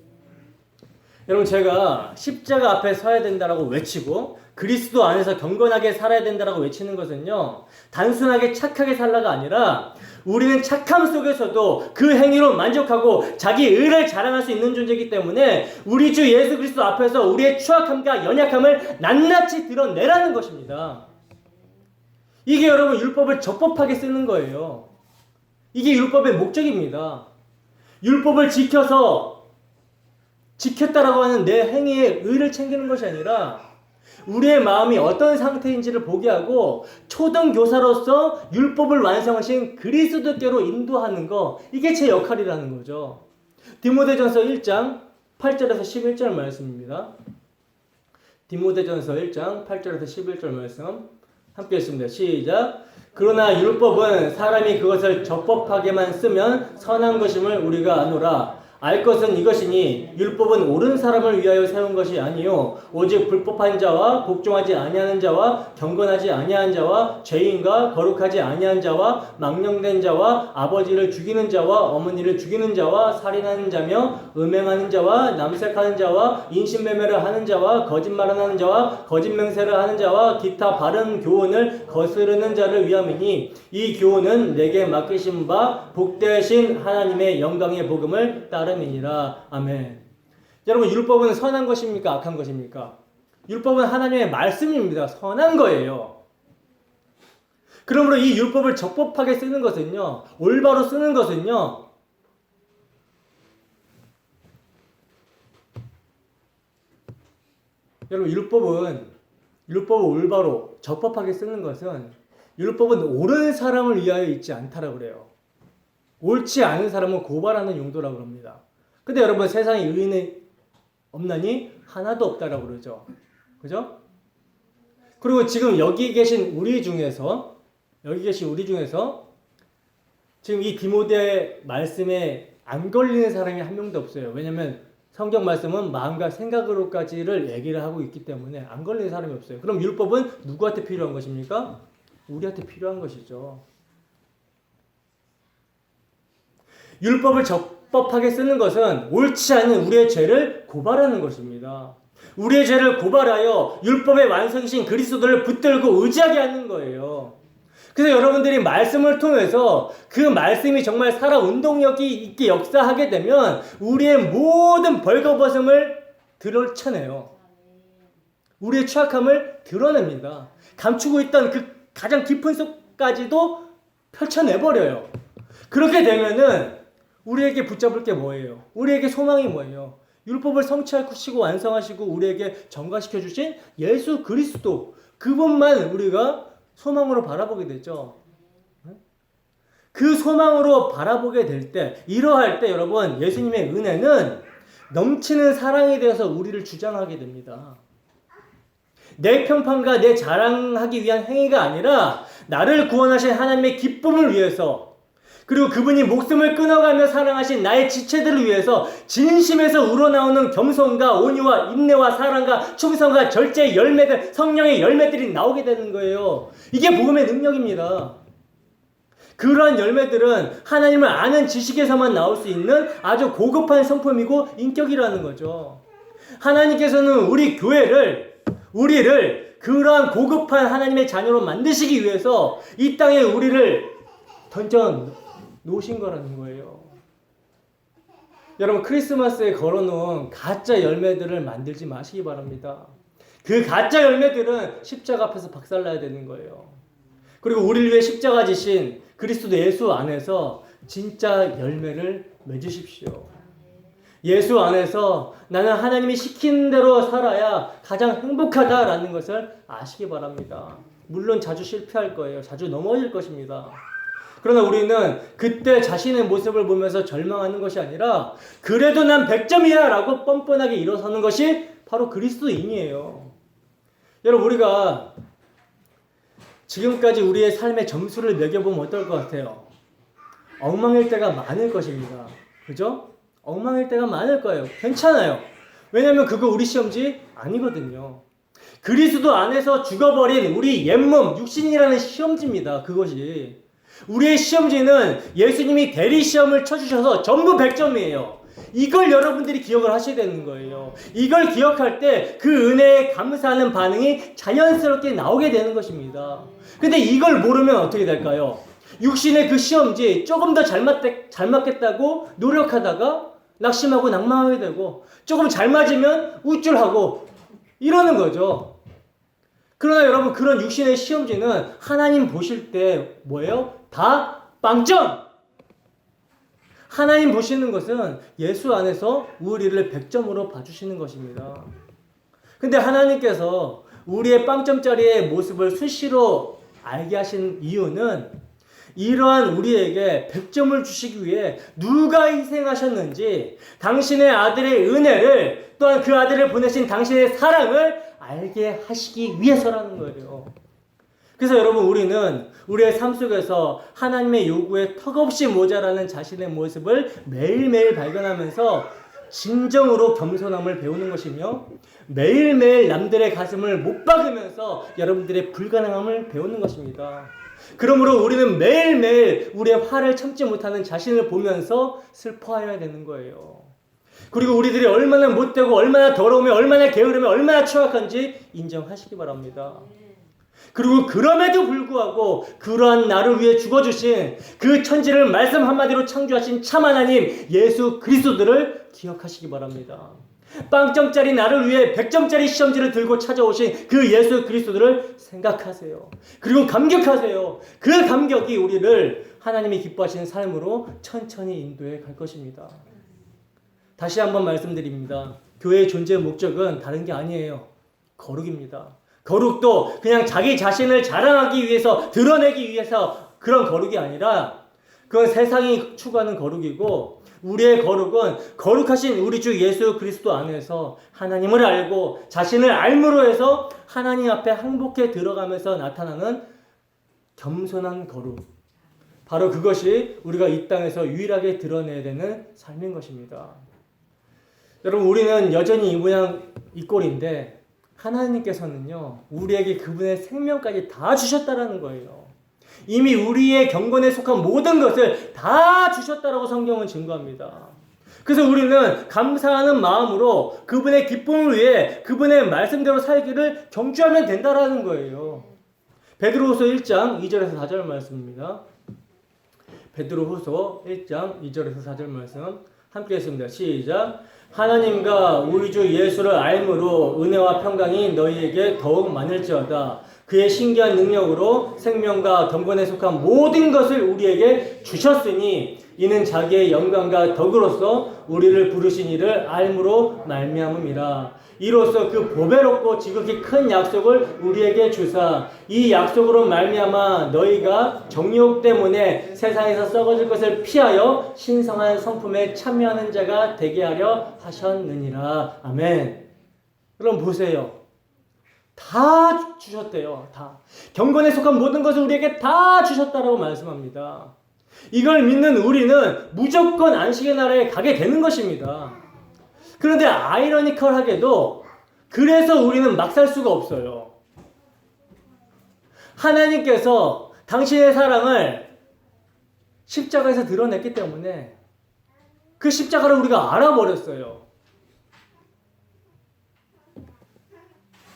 여러분, 제가 십자가 앞에 서야 된다라고 외치고 그리스도 안에서 경건하게 살아야 된다라고 외치는 것은요, 단순하게 착하게 살라가 아니라 우리는 착함 속에서도 그 행위로 만족하고 자기 의를 자랑할 수 있는 존재이기 때문에 우리 주 예수 그리스도 앞에서 우리의 추악함과 연약함을 낱낱이 드러내라는 것입니다. 이게 여러분 율법을 적법하게 쓰는 거예요. 이게 율법의 목적입니다. 율법을 지켰다라고 하는 내 행위의 의를 챙기는 것이 아니라 우리의 마음이 어떤 상태인지를 보게 하고 초등교사로서 율법을 완성하신 그리스도께로 인도하는 거, 이게 제 역할이라는 거죠. 디모데전서 1장 8절에서 11절 말씀입니다. 디모데전서 1장 8절에서 11절 말씀 함께 읽습니다. 시작. 그러나 율법은 사람이 그것을 적법하게만 쓰면 선한 것임을 우리가 아노라. 알 것은 이것이니 율법은 옳은 사람을 위하여 세운 것이 아니요 오직 불법한 자와 복종하지 아니하는 자와 경건하지 아니한 자와 죄인과 거룩하지 아니한 자와 망령된 자와 아버지를 죽이는 자와 어머니를 죽이는 자와 살인하는 자며 음행하는 자와 남색하는 자와 인신매매를 하는 자와 거짓말을 하는 자와 거짓맹세를 하는 자와 기타 바른 교훈을 거스르는 자를 위함이니 이 교훈은 내게 맡기신 바 복되신 하나님의 영광의 복음을 따름이니라. 아멘. 여러분, 율법은 선한 것입니까? 악한 것입니까? 율법은 하나님의 말씀입니다. 선한 거예요. 그러므로 이 율법을 적법하게 쓰는 것은요, 올바로 쓰는 것은요, 여러분, 율법을 올바로 적법하게 쓰는 것은 율법은 옳은 사람을 위하여 있지 않다라고 그래요. 옳지 않은 사람은 고발하는 용도라고 합니다. 근데 여러분, 세상에 의인은 없나니 하나도 없다라고 그러죠. 그죠? 그리고 지금 여기 계신 우리 중에서 지금 이 디모데 말씀에 안 걸리는 사람이 한 명도 없어요. 왜냐면 성경 말씀은 마음과 생각으로까지를 얘기를 하고 있기 때문에 안 걸리는 사람이 없어요. 그럼 율법은 누구한테 필요한 것입니까? 우리한테 필요한 것이죠. 율법을 적법하게 쓰는 것은 옳지 않은 우리의 죄를 고발하는 것입니다. 우리의 죄를 고발하여 율법의 완성이신 그리스도를 붙들고 의지하게 하는 거예요. 그래서 여러분들이 말씀을 통해서 그 말씀이 정말 살아 운동력이 있게 역사하게 되면 우리의 모든 벌거벗음을 드러쳐내요. 우리의 취약함을 드러냅니다. 감추고 있던 그 가장 깊은 속까지도 펼쳐내버려요. 그렇게 되면은 우리에게 붙잡을 게 뭐예요? 우리에게 소망이 뭐예요? 율법을 성취하시고 완성하시고 우리에게 전가시켜 주신 예수 그리스도, 그분만 우리가 소망으로 바라보게 되죠. 그 소망으로 바라보게 될 때, 이러할 때 여러분, 예수님의 은혜는 넘치는 사랑에 대해서 우리를 주장하게 됩니다. 내 평판과 내 자랑하기 위한 행위가 아니라 나를 구원하신 하나님의 기쁨을 위해서, 그리고 그분이 목숨을 끊어가며 사랑하신 나의 지체들을 위해서 진심에서 우러나오는 겸손과 온유와 인내와 사랑과 충성과 절제의 열매들, 성령의 열매들이 나오게 되는 거예요. 이게 복음의 능력입니다. 그러한 열매들은 하나님을 아는 지식에서만 나올 수 있는 아주 고급한 성품이고 인격이라는 거죠. 하나님께서는 우리를 그러한 고급한 하나님의 자녀로 만드시기 위해서 이 땅에 우리를 던져 놓으신 거라는 거예요. 여러분, 크리스마스에 걸어놓은 가짜 열매들을 만들지 마시기 바랍니다. 그 가짜 열매들은 십자가 앞에서 박살나야 되는 거예요. 그리고 우리를 위해 십자가 지신 그리스도 예수 안에서 진짜 열매를 맺으십시오. 예수 안에서 나는 하나님이 시키는 대로 살아야 가장 행복하다라는 것을 아시기 바랍니다. 물론 자주 실패할 거예요. 자주 넘어질 것입니다. 그러나 우리는 그때 자신의 모습을 보면서 절망하는 것이 아니라 그래도 난 100점이야 라고 뻔뻔하게 일어서는 것이 바로 그리스도인이에요. 여러분, 우리가 지금까지 우리의 삶의 점수를 매겨보면 어떨 것 같아요? 엉망일 때가 많을 것입니다. 그죠? 엉망일 때가 많을 거예요. 괜찮아요. 왜냐하면 그거 우리 시험지 아니거든요. 그리스도 안에서 죽어버린 우리 옛몸, 육신이라는 시험지입니다. 그것이. 우리의 시험지는 예수님이 대리 시험을 쳐주셔서 전부 100점이에요. 이걸 여러분들이 기억을 하셔야 되는 거예요. 이걸 기억할 때 그 은혜에 감사하는 반응이 자연스럽게 나오게 되는 것입니다. 근데 이걸 모르면 어떻게 될까요? 육신의 그 시험지 조금 더 잘 맞겠다고 노력하다가 낙심하고 낭망하게 되고, 조금 잘 맞으면 우쭐하고 이러는 거죠. 그러나 여러분, 그런 육신의 시험지는 하나님 보실 때 뭐예요? 다 빵점! 하나님 보시는 것은 예수 안에서 우리를 100점으로 봐주시는 것입니다. 근데 하나님께서 우리의 빵점짜리의 모습을 수시로 알게 하신 이유는 이러한 우리에게 100점을 주시기 위해 누가 희생하셨는지, 당신의 아들의 은혜를, 또한 그 아들을 보내신 당신의 사랑을 알게 하시기 위해서라는 거예요. 그래서 여러분, 우리는 우리의 삶 속에서 하나님의 요구에 턱없이 모자라는 자신의 모습을 매일매일 발견하면서 진정으로 겸손함을 배우는 것이며, 매일매일 남들의 가슴을 못 박으면서 여러분들의 불가능함을 배우는 것입니다. 그러므로 우리는 매일매일 우리의 화를 참지 못하는 자신을 보면서 슬퍼해야 되는 거예요. 그리고 우리들이 얼마나 못되고 얼마나 더러우며 얼마나 게으르며 얼마나 추악한지 인정하시기 바랍니다. 그리고 그럼에도 불구하고 그러한 나를 위해 죽어주신 그 천지를 말씀 한마디로 창조하신 참 하나님 예수 그리스도를 기억하시기 바랍니다. 빵점짜리 나를 위해 100점짜리 시험지를 들고 찾아오신 그 예수 그리스도를 생각하세요. 그리고 감격하세요. 그 감격이 우리를 하나님이 기뻐하시는 삶으로 천천히 인도해 갈 것입니다. 다시 한번 말씀드립니다. 교회의 존재의 목적은 다른 게 아니에요. 거룩입니다. 거룩도 그냥 자기 자신을 자랑하기 위해서, 드러내기 위해서 그런 거룩이 아니라, 그건 세상이 추구하는 거룩이고, 우리의 거룩은 거룩하신 우리 주 예수 그리스도 안에서 하나님을 알고 자신을 알므로 해서 하나님 앞에 항복해 들어가면서 나타나는 겸손한 거룩. 바로 그것이 우리가 이 땅에서 유일하게 드러내야 되는 삶인 것입니다. 여러분, 우리는 여전히 이 모양 이 꼴인데 하나님께서는요, 우리에게 그분의 생명까지 다 주셨다라는 거예요. 이미 우리의 경건에 속한 모든 것을 다 주셨다라고 성경은 증거합니다. 그래서 우리는 감사하는 마음으로 그분의 기쁨을 위해 그분의 말씀대로 살기를 경주하면 된다라는 거예요. 베드로후서 1장 2절에서 4절 말씀입니다. 베드로후서 1장 2절에서 4절 말씀 함께 했습니다. 시작. 하나님과 우리 주 예수를 알므로 은혜와 평강이 너희에게 더욱 많을지어다. 그의 신기한 능력으로 생명과 경건에 속한 모든 것을 우리에게 주셨으니 이는 자기의 영광과 덕으로서 우리를 부르신 이를 알므로 말미암음이라. 이로써 그 보배롭고 지극히 큰 약속을 우리에게 주사 이 약속으로 말미암아 너희가 정욕 때문에 세상에서 썩어질 것을 피하여 신성한 성품에 참여하는 자가 되게 하려 하셨느니라. 아멘. 그럼 보세요. 다 주셨대요. 다. 경건에 속한 모든 것을 우리에게 다 주셨다라고 말씀합니다. 이걸 믿는 우리는 무조건 안식의 나라에 가게 되는 것입니다. 그런데 아이러니컬하게도 그래서 우리는 막 살 수가 없어요. 하나님께서 당신의 사랑을 십자가에서 드러냈기 때문에 그 십자가를 우리가 알아버렸어요.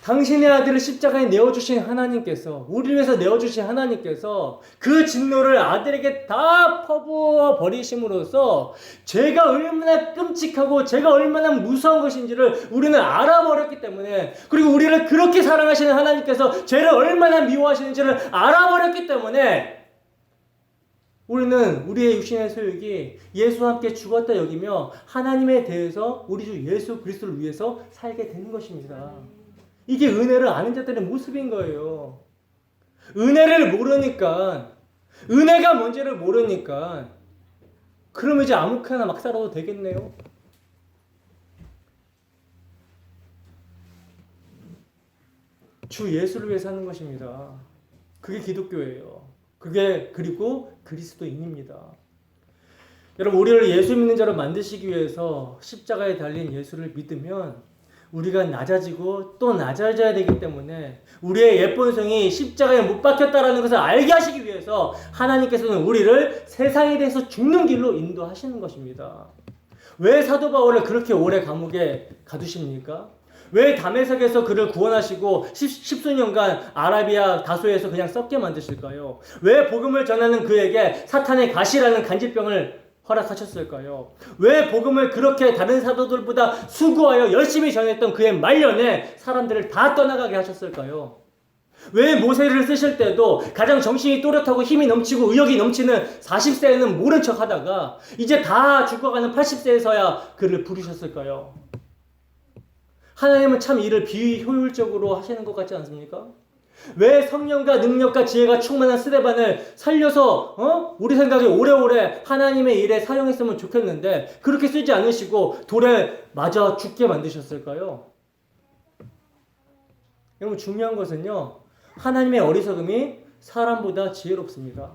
당신의 아들을 십자가에 내어주신 하나님께서, 우리를 위해서 내어주신 하나님께서 그 진노를 아들에게 다 퍼부어 버리심으로써 죄가 얼마나 끔찍하고 죄가 얼마나 무서운 것인지를 우리는 알아버렸기 때문에, 그리고 우리를 그렇게 사랑하시는 하나님께서 죄를 얼마나 미워하시는지를 알아버렸기 때문에 우리는 우리의 육신의 소욕이 예수와 함께 죽었다 여기며 하나님에 대해서 우리 주 예수 그리스도를 위해서 살게 되는 것입니다. 이게 은혜를 아는 자들의 모습인 거예요. 은혜를 모르니까, 은혜가 뭔지를 모르니까 그럼 이제 아무렇게나 막 살아도 되겠네요. 주 예수를 위해 사는 것입니다. 그게 기독교예요. 그게 그리고 그리스도인입니다. 여러분, 우리를 예수 믿는 자로 만드시기 위해서 십자가에 달린 예수를 믿으면 우리가 낮아지고 또 낮아져야 되기 때문에 우리의 예쁜 성이 십자가에 못 박혔다라는 것을 알게 하시기 위해서 하나님께서는 우리를 세상에 대해서 죽는 길로 인도하시는 것입니다. 왜 사도 바울을 그렇게 오래 감옥에 가두십니까? 왜 다메섹에서 그를 구원하시고 십수년간 아라비아 다소에서 그냥 썩게 만드실까요? 왜 복음을 전하는 그에게 사탄의 가시라는 간질병을 허락하셨을까요? 왜 복음을 그렇게 다른 사도들보다 수고하여 열심히 전했던 그의 말년에 사람들을 다 떠나가게 하셨을까요? 왜 모세를 쓰실 때도 가장 정신이 또렷하고 힘이 넘치고 의욕이 넘치는 40세에는 모른 척 하다가 이제 다 죽어가는 80세에서야 그를 부르셨을까요? 하나님은 참 일을 비효율적으로 하시는 것 같지 않습니까? 왜 성령과 능력과 지혜가 충만한 스데반을 살려서 우리 생각에 오래오래 하나님의 일에 사용했으면 좋겠는데 그렇게 쓰지 않으시고 돌에 맞아 죽게 만드셨을까요? 여러분 중요한 것은요. 하나님의 어리석음이 사람보다 지혜롭습니다.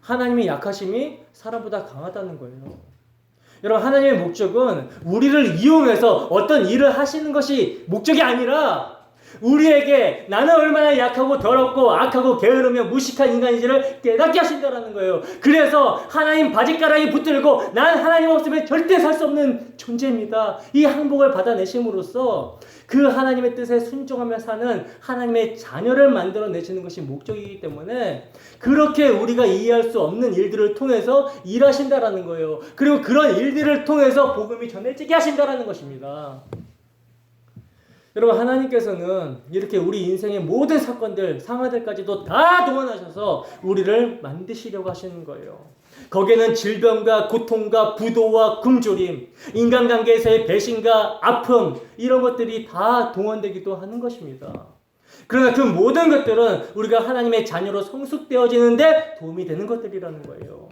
하나님의 약하심이 사람보다 강하다는 거예요. 여러분 하나님의 목적은 우리를 이용해서 어떤 일을 하시는 것이 목적이 아니라 우리에게 나는 얼마나 약하고 더럽고 악하고 게으르며 무식한 인간인지를 깨닫게 하신다는 거예요. 그래서 하나님 바짓가랑이 붙들고 난 하나님 없으면 절대 살 수 없는 존재입니다. 이 항복을 받아내심으로써 그 하나님의 뜻에 순종하며 사는 하나님의 자녀를 만들어내시는 것이 목적이기 때문에 그렇게 우리가 이해할 수 없는 일들을 통해서 일하신다라는 거예요. 그리고 그런 일들을 통해서 복음이 전해지게 하신다라는 것입니다. 여러분 하나님께서는 이렇게 우리 인생의 모든 사건들, 상하들까지도 다 동원하셔서 우리를 만드시려고 하시는 거예요. 거기에는 질병과 고통과 부도와 굶주림, 인간관계에서의 배신과 아픔 이런 것들이 다 동원되기도 하는 것입니다. 그러나 그 모든 것들은 우리가 하나님의 자녀로 성숙되어지는데 도움이 되는 것들이라는 거예요.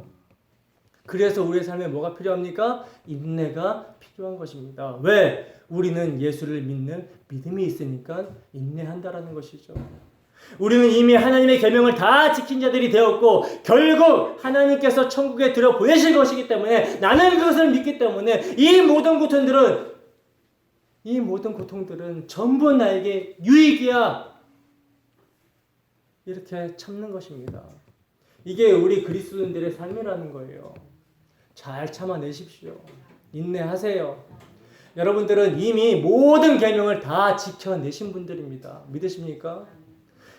그래서 우리의 삶에 뭐가 필요합니까? 인내가 필요한 것입니다. 왜? 우리는 예수를 믿는 믿음이 있으니까 인내한다라는 것이죠. 우리는 이미 하나님의 계명을 다 지킨 자들이 되었고 결국 하나님께서 천국에 들여 보내실 것이기 때문에 나는 그것을 믿기 때문에 이 모든 고통들은 전부 나에게 유익이야. 이렇게 참는 것입니다. 이게 우리 그리스도인들의 삶이라는 거예요. 잘 참아내십시오. 인내하세요. 여러분들은 이미 모든 계명을 다 지켜내신 분들입니다. 믿으십니까?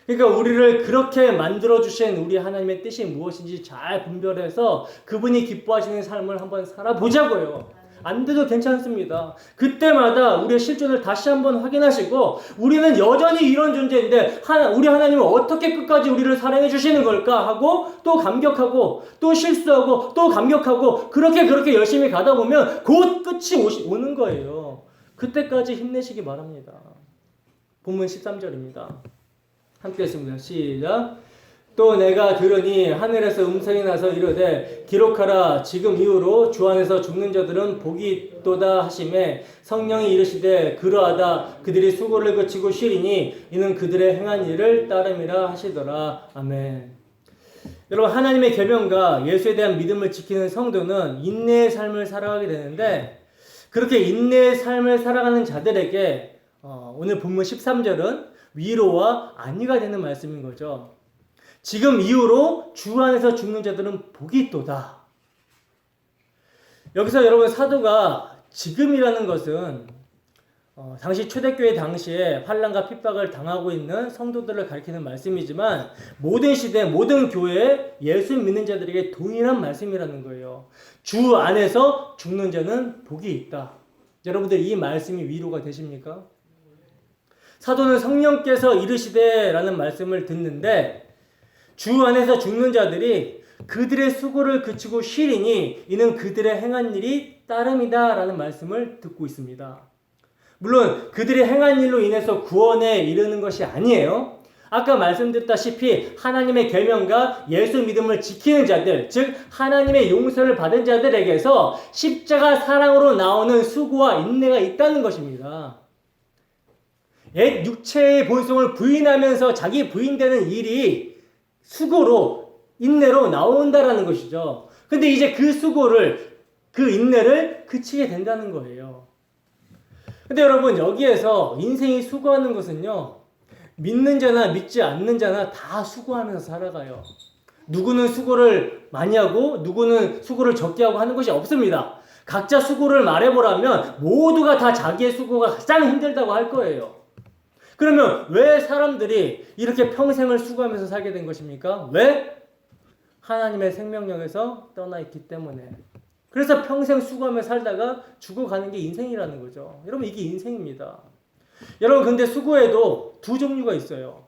그러니까 우리를 그렇게 만들어주신 우리 하나님의 뜻이 무엇인지 잘 분별해서 그분이 기뻐하시는 삶을 한번 살아보자고요. 안 돼도 괜찮습니다. 그때마다 우리의 실존을 다시 한번 확인하시고 우리는 여전히 이런 존재인데 우리 하나님은 어떻게 끝까지 우리를 사랑해 주시는 걸까 하고 또 감격하고 또 실수하고 또 감격하고 그렇게 열심히 가다 보면 곧 끝이 오는 거예요. 그때까지 힘내시기 바랍니다. 본문 13절입니다. 함께 했습니다. 시작. 또 내가 들으니 하늘에서 음성이 나서 이르되 기록하라. 지금 이후로 주 안에서 죽는 자들은 복이 있도다 하시매 성령이 이르시되 그러하다. 그들이 수고를 그치고 쉬리니 이는 그들의 행한 일을 따름이라 하시더라. 아멘. 여러분 하나님의 계명과 예수에 대한 믿음을 지키는 성도는 인내의 삶을 살아가게 되는데 그렇게 인내의 삶을 살아가는 자들에게 오늘 본문 13절은 위로와 안위가 되는 말씀인 거죠. 지금 이후로 주 안에서 죽는 자들은 복이 있도다. 여기서 여러분 사도가 지금이라는 것은 당시 초대교회 당시에 환난과 핍박을 당하고 있는 성도들을 가리키는 말씀이지만 모든 시대 모든 교회에 예수 믿는 자들에게 동일한 말씀이라는 거예요. 주 안에서 죽는 자는 복이 있다. 여러분들 이 말씀이 위로가 되십니까? 사도는 성령께서 이르시되라는 말씀을 듣는데 주 안에서 죽는 자들이 그들의 수고를 그치고 쉬리니 이는 그들의 행한 일이 따름이다 라는 말씀을 듣고 있습니다. 물론 그들의 행한 일로 인해서 구원에 이르는 것이 아니에요. 아까 말씀드렸다시피 하나님의 계명과 예수 믿음을 지키는 자들, 즉 하나님의 용서를 받은 자들에게서 십자가 사랑으로 나오는 수고와 인내가 있다는 것입니다. 옛 육체의 본성을 부인하면서 자기 부인되는 일이 수고로 인내로 나온다라는 것이죠. 근데 이제 그 수고를 그 인내를 그치게 된다는 거예요. 근데 여러분 여기에서 인생이 수고하는 것은요. 믿는 자나 믿지 않는 자나 다 수고하면서 살아가요. 누구는 수고를 많이 하고 누구는 수고를 적게 하고 하는 것이 없습니다. 각자 수고를 말해보라면 모두가 다 자기의 수고가 가장 힘들다고 할 거예요. 그러면 왜 사람들이 이렇게 평생을 수고하면서 살게 된 것입니까? 왜? 하나님의 생명력에서 떠나 있기 때문에. 그래서 평생 수고하며 살다가 죽어가는 게 인생이라는 거죠. 여러분, 이게 인생입니다. 여러분, 근데 수고에도 두 종류가 있어요.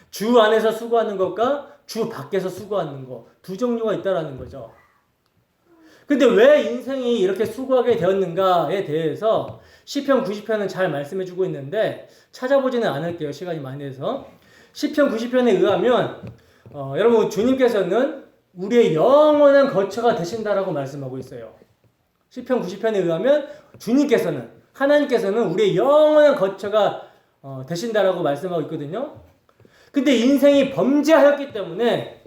주 안에서 수고하는 것과 주 밖에서 수고하는 것, 두 종류가 있다라는 거죠. 근데 왜 인생이 이렇게 수고하게 되었는가에 대해서 시편 90편은 잘 말씀해주고 있는데 찾아보지는 않을게요. 시간이 많이 돼서. 시편 90편에 의하면 여러분, 주님께서는 우리의 영원한 거처가 되신다라고 말씀하고 있어요. 시편 90편에 의하면 주님께서는, 하나님께서는 우리의 영원한 거처가 되신다라고 말씀하고 있거든요. 근데 인생이 범죄하였기 때문에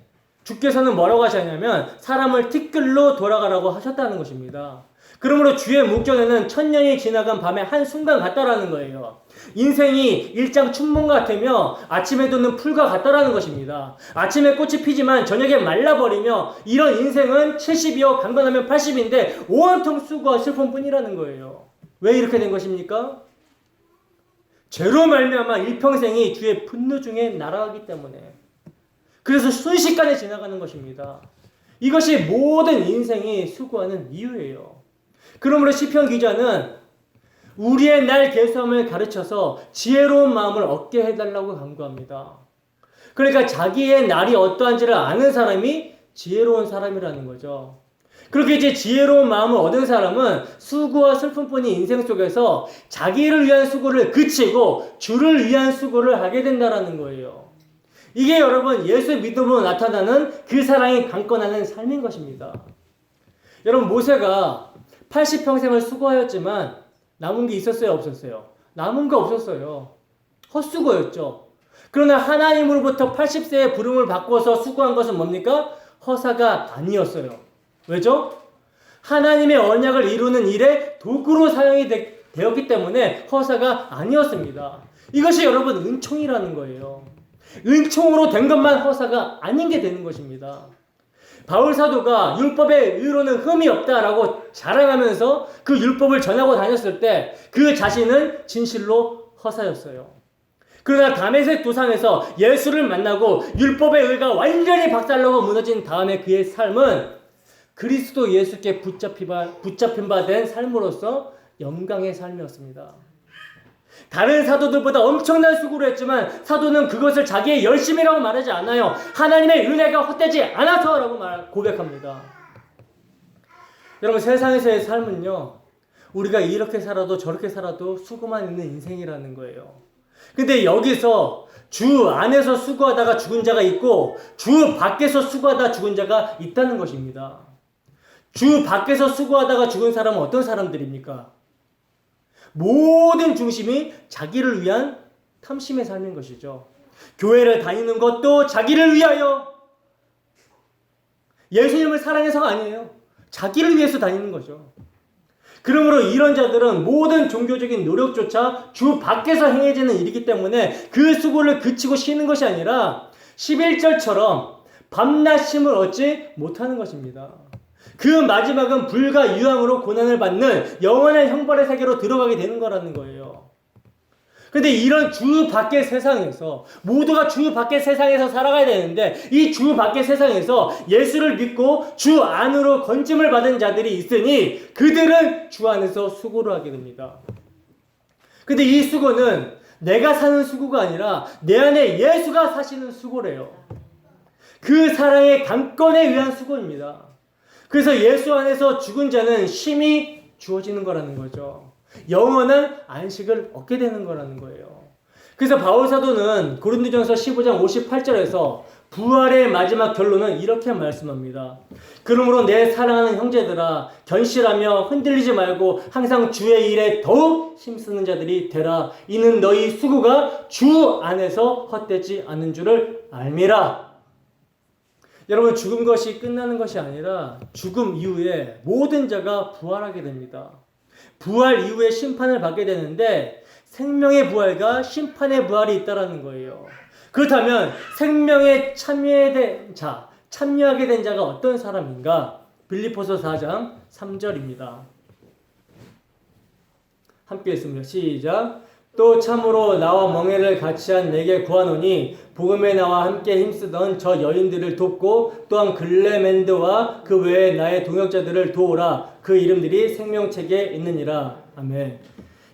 주께서는 뭐라고 하셨냐면 사람을 티끌로 돌아가라고 하셨다는 것입니다. 그러므로 주의 목전에는 천년이 지나간 밤의 한순간 같다라는 거예요. 인생이 일장춘몽 같으며 아침에 돋는 풀과 같다라는 것입니다. 아침에 꽃이 피지만 저녁에 말라버리며 이런 인생은 70이요 강건하면 80인데 온통 수고와 슬픔뿐이라는 거예요. 왜 이렇게 된 것입니까? 죄로 말미암아 일평생이 주의 분노 중에 날아가기 때문에. 그래서 순식간에 지나가는 것입니다. 이것이 모든 인생이 수고하는 이유예요. 그러므로 시편 기자는 우리의 날 계수함을 가르쳐서 지혜로운 마음을 얻게 해달라고 간구합니다. 그러니까 자기의 날이 어떠한지를 아는 사람이 지혜로운 사람이라는 거죠. 그렇게 이제 지혜로운 마음을 얻은 사람은 수고와 슬픔뿐인 인생 속에서 자기를 위한 수고를 그치고 주를 위한 수고를 하게 된다는 거예요. 이게 여러분 예수 믿음으로 나타나는 그 사랑이 강건하는 삶인 것입니다. 여러분, 모세가 80평생을 수고하였지만 남은 게 있었어요, 없었어요? 남은 게 없었어요. 헛수고였죠. 그러나 하나님으로부터 80세의 부름을 바꿔서 수고한 것은 뭡니까? 허사가 아니었어요. 왜죠? 하나님의 언약을 이루는 일에 도구로 사용이 되었기 때문에 허사가 아니었습니다. 이것이 여러분 은총이라는 거예요. 은총으로 된 것만 허사가 아닌 게 되는 것입니다. 바울 사도가 율법의 의로는 흠이 없다라고 자랑하면서 그 율법을 전하고 다녔을 때 그 자신은 진실로 허사였어요. 그러나 다메섹 도상에서 예수를 만나고 율법의 의가 완전히 박살나고 무너진 다음에 그의 삶은 그리스도 예수께 붙잡힌 바 된 삶으로서 영광의 삶이었습니다. 다른 사도들보다 엄청난 수고를 했지만 사도는 그것을 자기의 열심이라고 말하지 않아요. 하나님의 은혜가 헛되지 않아서라고 고백합니다. 여러분, 세상에서의 삶은요, 우리가 이렇게 살아도 저렇게 살아도 수고만 있는 인생이라는 거예요. 근데 여기서 주 안에서 수고하다가 죽은 자가 있고 주 밖에서 수고하다 죽은 자가 있다는 것입니다. 주 밖에서 수고하다가 죽은 사람은 어떤 사람들입니까? 모든 중심이 자기를 위한 탐심의 삶인 것이죠. 교회를 다니는 것도 자기를 위하여, 예수님을 사랑해서가 아니에요. 자기를 위해서 다니는 거죠. 그러므로 이런 자들은 모든 종교적인 노력조차 주 밖에서 행해지는 일이기 때문에 그 수고를 그치고 쉬는 것이 아니라 11절처럼 밤낮 쉼을 얻지 못하는 것입니다. 그 마지막은 불과 유황으로 고난을 받는 영원한 형벌의 세계로 들어가게 되는 거라는 거예요. 그런데 이런 주 밖의 세상에서, 모두가 주 밖의 세상에서 살아가야 되는데 이 주 밖의 세상에서 예수를 믿고 주 안으로 건짐을 받은 자들이 있으니 그들은 주 안에서 수고를 하게 됩니다. 근데 이 수고는 내가 사는 수고가 아니라 내 안에 예수가 사시는 수고래요. 그 사랑의 강건에 의한 수고입니다. 그래서 예수 안에서 죽은 자는 쉼이 주어지는 거라는 거죠. 영원한 안식을 얻게 되는 거라는 거예요. 그래서 바울 사도는 고린도전서 15장 58절에서 부활의 마지막 결론은 이렇게 말씀합니다. 그러므로 내 사랑하는 형제들아, 견실하며 흔들리지 말고 항상 주의 일에 더욱 힘쓰는 자들이 되라. 이는 너희 수고가 주 안에서 헛되지 않은 줄을 알미라. 여러분, 죽은 것이 끝나는 것이 아니라 죽음 이후에 모든 자가 부활하게 됩니다. 부활 이후에 심판을 받게 되는데 생명의 부활과 심판의 부활이 있다는 거예요. 그렇다면 생명에 참여하게 된 자가 어떤 사람인가? 빌립보서 4장 3절입니다. 함께 했습니다. 시작. 또 참으로 나와 멍에를 같이 한 내게 구하노니 복음에 나와 함께 힘쓰던 저 여인들을 돕고 또한 글레멘드와 그 외에 나의 동역자들을 도우라. 그 이름들이 생명책에 있느니라. 아멘.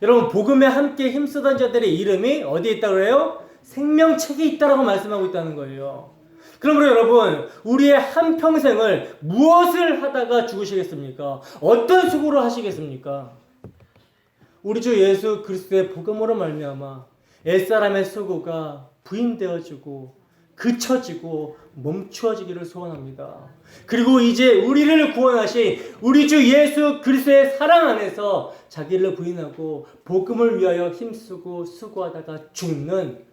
여러분, 복음에 함께 힘쓰던 자들의 이름이 어디에 있다고 그래요? 생명책에 있다라고 말씀하고 있다는 거예요. 그러므로 여러분, 우리의 한평생을 무엇을 하다가 죽으시겠습니까? 어떤 수고를 하시겠습니까? 우리 주 예수 그리스도의 복음으로 말미암아 옛사람의 수고가 부인되어지고 그쳐지고 멈추어지기를 소원합니다. 그리고 이제 우리를 구원하신 우리 주 예수 그리스도의 사랑 안에서 자기를 부인하고 복음을 위하여 힘쓰고 수고하다가 죽는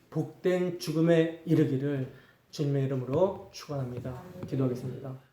복된 죽음에 이르기를 주님의 이름으로 축원합니다. 기도하겠습니다.